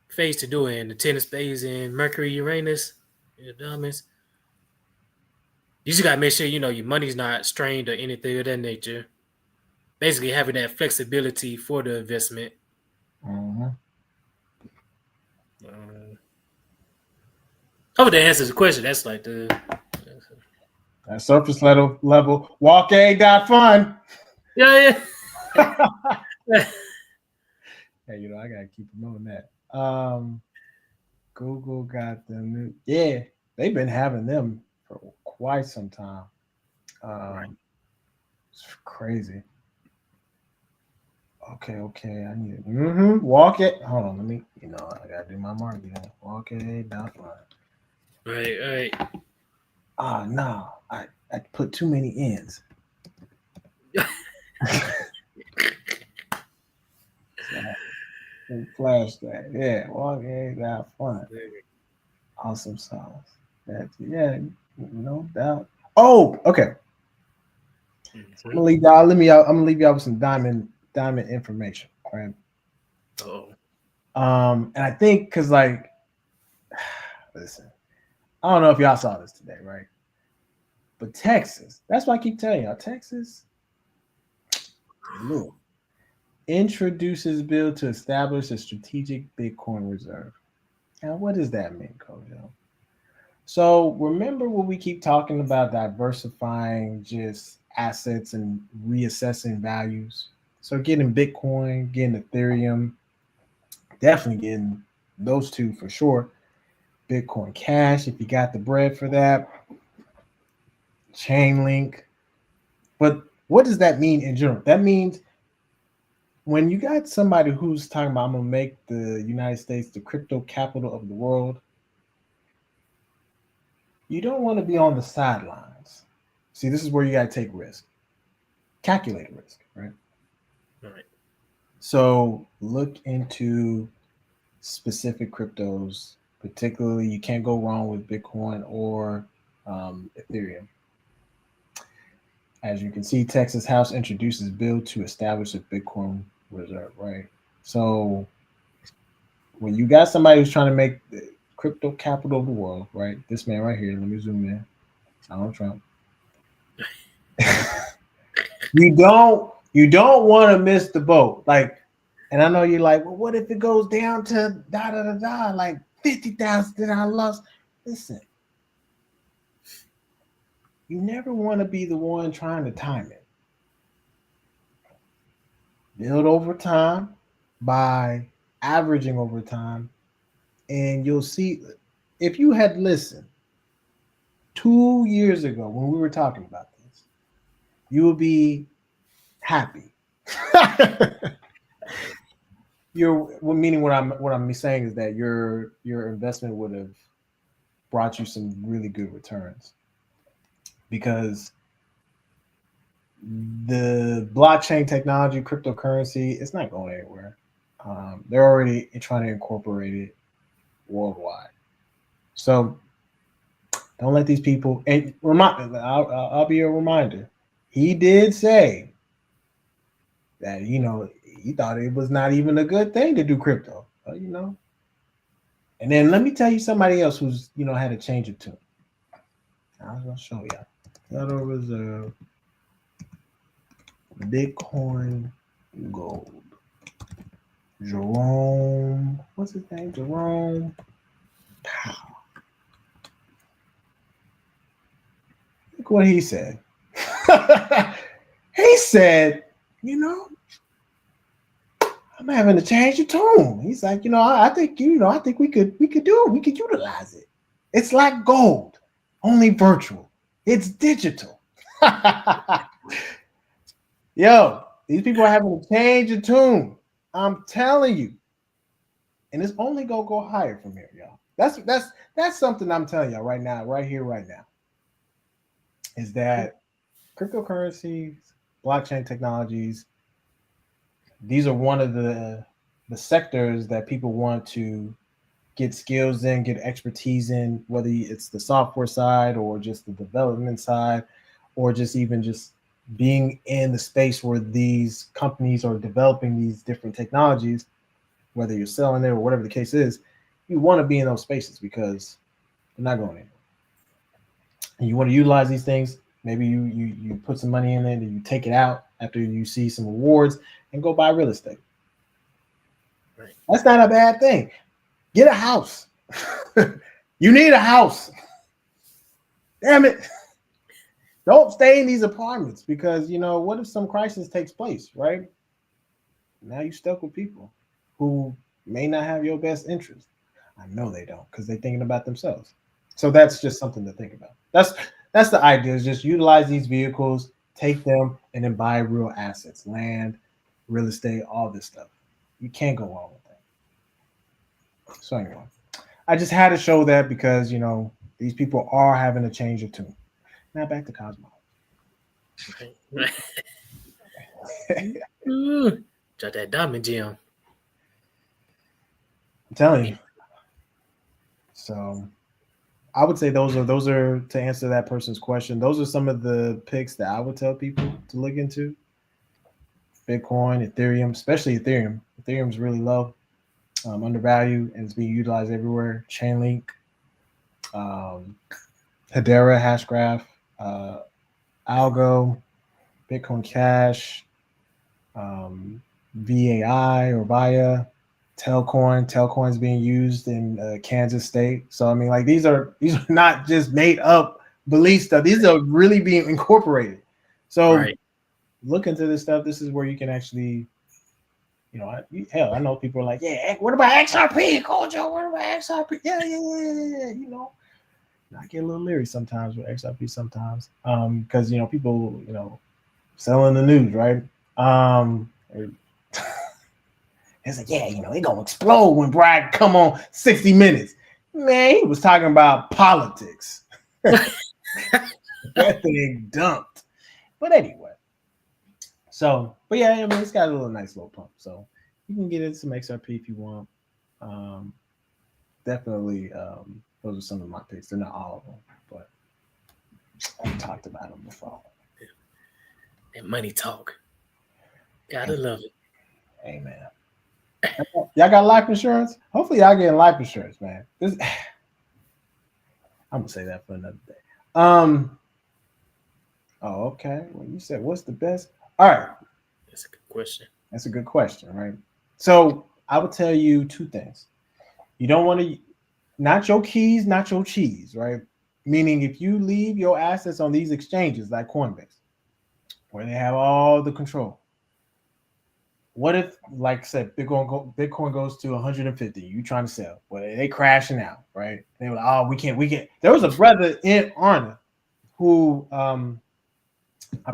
phase to do it in. The 10 of spades and Mercury, Uranus, diamonds. You just gotta make sure your money's not strained or anything of that nature. Basically, having that flexibility for the investment.
Mm-hmm.
Hope that answers the question. That's like the
that surface level walk.fun.
Yeah.
Hey, I gotta keep promoting that. Google got them new. Yeah, they've been having them for quite some time.
Right.
It's crazy. Okay. I need it. Walk it. Hold on, let me. I gotta do my marketing. Walk.fun.
Right.
No, I put too many ends. Flash that. Yeah, walk.fun. Awesome songs. No doubt. Oh, okay.
Mm-hmm.
I'm gonna leave y'all. I'm gonna leave y'all with some diamond information, right?
Oh.
And I think because listen, I don't know if y'all saw this today, right? But Texas, that's why I keep telling y'all, Texas, look, introduces bill to establish a strategic Bitcoin reserve. Now, what does that mean, Kojo? So remember what we keep talking about, diversifying just assets and reassessing values. So getting Bitcoin, getting Ethereum, definitely getting those two for sure. Bitcoin Cash, if you got the bread for that. Chainlink. But what does that mean in general? That means when you got somebody who's talking about, I'm going to make the United States the crypto capital of the world, you don't want to be on the sidelines. See, this is where you got to take risk. Calculated risk, right?
Right.
So look into specific cryptos. Particularly, you can't go wrong with Bitcoin or Ethereum. As you can see, Texas House introduces bill to establish a Bitcoin reserve, right? So when you got somebody who's trying to make the crypto capital of the world, right? This man right here, let me zoom in. Donald Trump. You don't want to miss the boat. And I know you're like, well, what if it goes down to like 50,000 that I lost? Listen, you never want to be the one trying to time it. Build over time by averaging over time, and you'll see if you had listened 2 years ago when we were talking about this, you would be happy. Meaning what I'm saying is that your investment would have brought you some really good returns, because the blockchain technology, cryptocurrency, it's not going anywhere. They're already trying to incorporate it worldwide. So don't let these people. And I'll be a reminder. He did say that he thought it was not even a good thing to do crypto. And then let me tell you somebody else who's had a change of tune. I was gonna show y'all. Federal Reserve, Bitcoin Gold. Jerome, what's his name? Jerome Powell. Look what he said. He said, I'm having to change the tune. He's like, I think I think we could do it. We could utilize it. It's like gold, only virtual. It's digital. Yo, these people are having to change the tune. I'm telling you. And it's only gonna go higher from here, y'all. That's something I'm telling y'all right now, right here, right now. Is that cryptocurrencies, blockchain technologies, these are one of the sectors that people want to get skills in, get expertise in, whether it's the software side or just the development side, or just even just being in the space where these companies are developing these different technologies, whether you're selling it or whatever the case is. You want to be in those spaces because they're not going anywhere. And you want to utilize these things. Maybe you put some money in it and you take it out after you see some rewards and go buy real estate.
Right.
That's not a bad thing. Get a house. You need a house. Damn it. Don't stay in these apartments because, what if some crisis takes place, right? Now you're stuck with people who may not have your best interest. I know they don't because they're thinking about themselves. So that's just something to think about. That's the idea, is just utilize these vehicles, take them, and then buy real assets, land, real estate, all this stuff. You can't go wrong with that. So anyway, I just had to show that because, these people are having a change of tune. Now back to Cosmo.
Drop that diamond gem.
I'm telling you. So I would say those are to answer that person's question. Those are some of the picks that I would tell people to look into. Bitcoin, Ethereum, especially Ethereum. Ethereum's really low, undervalued, and it's being utilized everywhere. Chainlink, Hedera, Hashgraph, Algo, Bitcoin Cash, VAI or VIA, Telcoin. Telcoin's being used in Kansas State. So I mean, like these are not just made up belief stuff. These are really being incorporated. So look into this stuff. This is where you can actually, I know people are like, yeah, what about XRP, Kojo? What about XRP? Yeah. I get a little leery sometimes with XRP sometimes, because people selling the news, right? It's like, it gonna explode when Brad come on 60 Minutes. Man, he was talking about politics. That thing dumped. But anyway, so, but yeah, I mean, it's got a nice little pump. So you can get in some XRP if you want. Definitely, those are some of my picks. They're not all of them, but I've talked about them before.
That money talk. Gotta love it.
Amen. Y'all got life insurance? Hopefully y'all getting life insurance, man. I'm gonna say that for another day. Oh, okay. Well, you said what's the best? All right.
That's a good question.
That's a good question, right? So I would tell you two things. You don't want to, not your keys, not your cheese, right? Meaning if you leave your assets on these exchanges like Coinbase, where they have all the control. What if, like I said, Bitcoin goes to 150? You trying to sell? Well, they crashing out, right? They were like, oh, we can't. There was a brother in Arna who I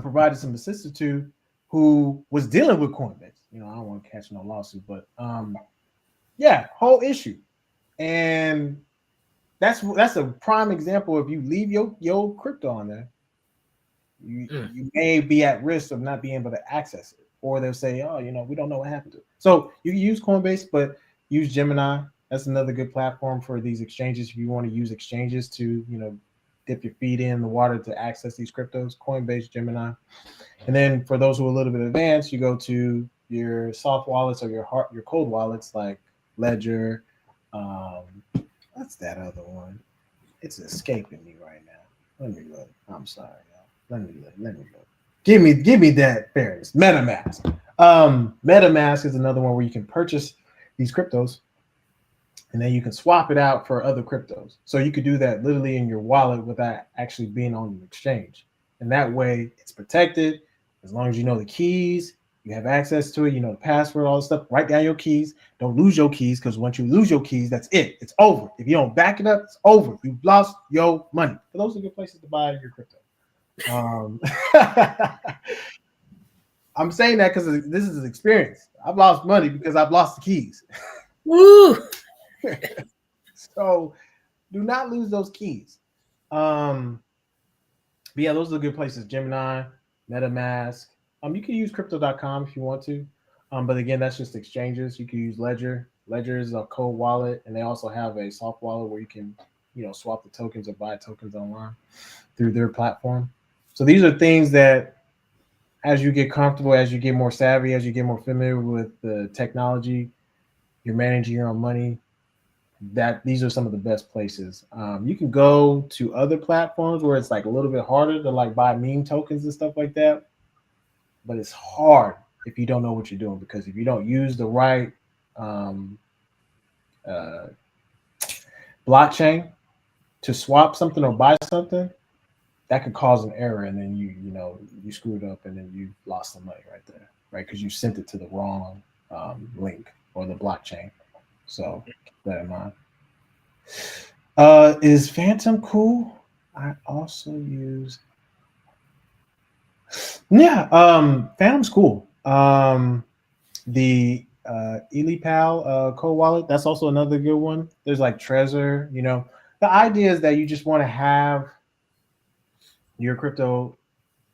provided some assistance to, who was dealing with Coinbase. I don't want to catch no lawsuit, but whole issue, and that's a prime example. If you leave your crypto on there, you may be at risk of not being able to access it. Or they'll say, oh, we don't know what happened to it. So you can use Coinbase, but use Gemini. That's another good platform for these exchanges. If you want to use exchanges to, dip your feet in the water to access these cryptos, Coinbase, Gemini. And then for those who are a little bit advanced, you go to your soft wallets or your cold wallets like Ledger, What's that other one? It's escaping me right now. Let me look. I'm sorry, y'all. Let me look. Let me look. Give me that fairness. MetaMask. MetaMask is another one where you can purchase these cryptos and then you can swap it out for other cryptos. So you could do that literally in your wallet without actually being on an exchange. And that way it's protected as long as you know the keys, you have access to it, you know the password, all the stuff. Write down your keys. Don't lose your keys because once you lose your keys, that's it. It's over. If you don't back it up, it's over. You've lost your money. So those are good places to buy your crypto. I'm saying that because this is an experience. I've lost money because I've lost the keys.
Woo!
So do not lose those keys. But yeah, those are good places. Gemini, MetaMask. You can use crypto.com if you want to. But again, that's just exchanges. You can use Ledger. Ledger is a cold wallet, and they also have a soft wallet where you can, swap the tokens or buy tokens online through their platform. So these are things that as you get comfortable, as you get more savvy, as you get more familiar with the technology, you're managing your own money, that these are some of the best places. You can go to other platforms where it's like a little bit harder to like buy meme tokens and stuff like that, but it's hard if you don't know what you're doing, because if you don't use the right um, uh, blockchain to swap something or buy something, that could cause an error, and then you screwed up, and then you lost some money right there, right? Because you sent it to the wrong link or the blockchain. So keep that in mind. Is Phantom cool? I also use. Yeah, Phantom's cool. The EliPal cold wallet, that's also another good one. There's like Trezor. The idea is that you just want to have your crypto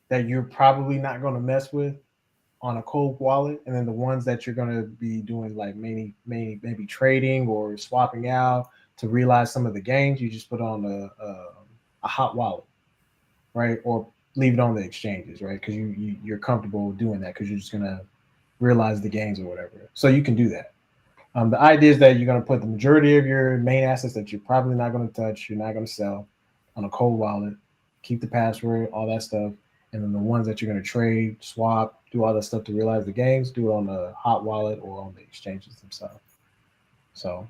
that you're probably not going to mess with on a cold wallet, and then the ones that you're going to be doing like maybe trading or swapping out to realize some of the gains, you just put on a hot wallet, right? Or leave it on the exchanges, right? Because you're comfortable doing that because you're just going to realize the gains or whatever. So you can do that. The idea is that you're going to put the majority of your main assets that you're probably not going to touch, you're not going to sell, on a cold wallet, keep the password, all that stuff. And then the ones that you're going to trade, swap, do all that stuff to realize the gains, do it on the hot wallet or on the exchanges themselves. So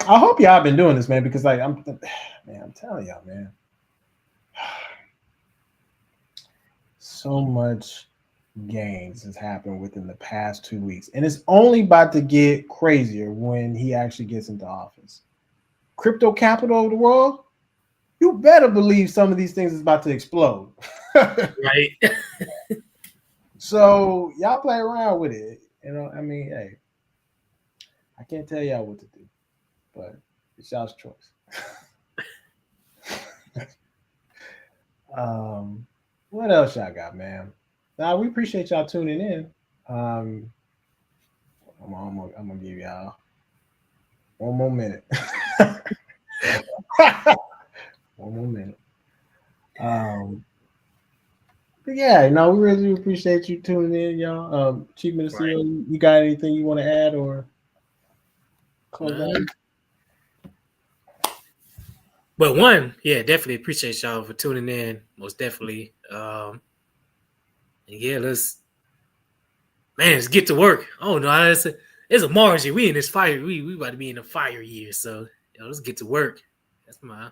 I hope y'all been doing this, man, because like I'm telling y'all, man. So much gains has happened within the past 2 weeks, and it's only about to get crazier when he actually gets into office. Crypto capital of the world, you better believe some of these things is about to explode.
Right.
So y'all play around with it. I mean, hey, I can't tell y'all what to do, but it's y'all's choice. What else y'all got, man? Now we appreciate y'all tuning in. I'm gonna give y'all one more minute. One more minute. But yeah, we really appreciate you tuning in, y'all. Chief Minister, right. You got anything you want to add or close out?
But one, yeah, definitely appreciate y'all for tuning in. Most definitely. And yeah, let's get to work. Oh no, it's a Mars year. We in this fire. We about to be in a fire year. So let's get to work. That's my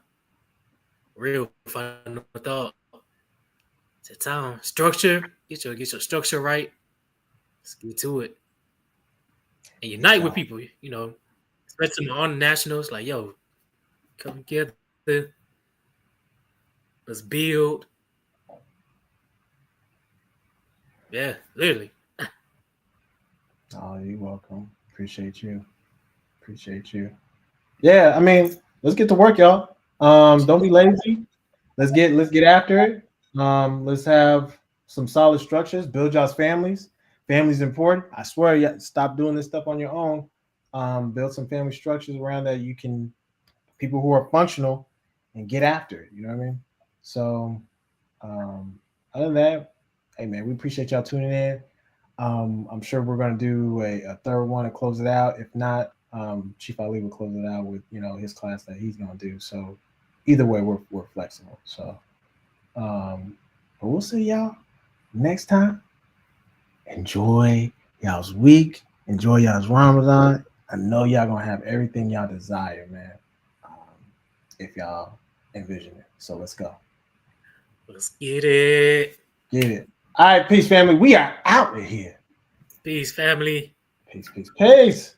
real final thought. It's a time. Structure. Get your structure right. Let's get to it. And unite with people, especially on the nationals, like, yo, come together. Let's build. Yeah, literally.
Oh, you're welcome. Appreciate you. Yeah, I mean, let's get to work, y'all. Don't be lazy. Let's get after it. Let's have some solid structures. Build y'all's families. Family's important. I swear, you stop doing this stuff on your own. Build some family structures around that you can, people who are functional, and get after it. You know what I mean? So, other than that, hey man, we appreciate y'all tuning in. I'm sure we're gonna do a third one to close it out. If not, Chief Ali will close it out with his class that he's gonna do. So either way, we're flexible. So, but we'll see y'all next time. Enjoy y'all's week. Enjoy y'all's Ramadan. I know y'all gonna have everything y'all desire, man. If y'all envision it. So let's go.
Let's get it.
Get it. All right, peace, family. We are out of here.
Peace, family.
Peace, peace, peace.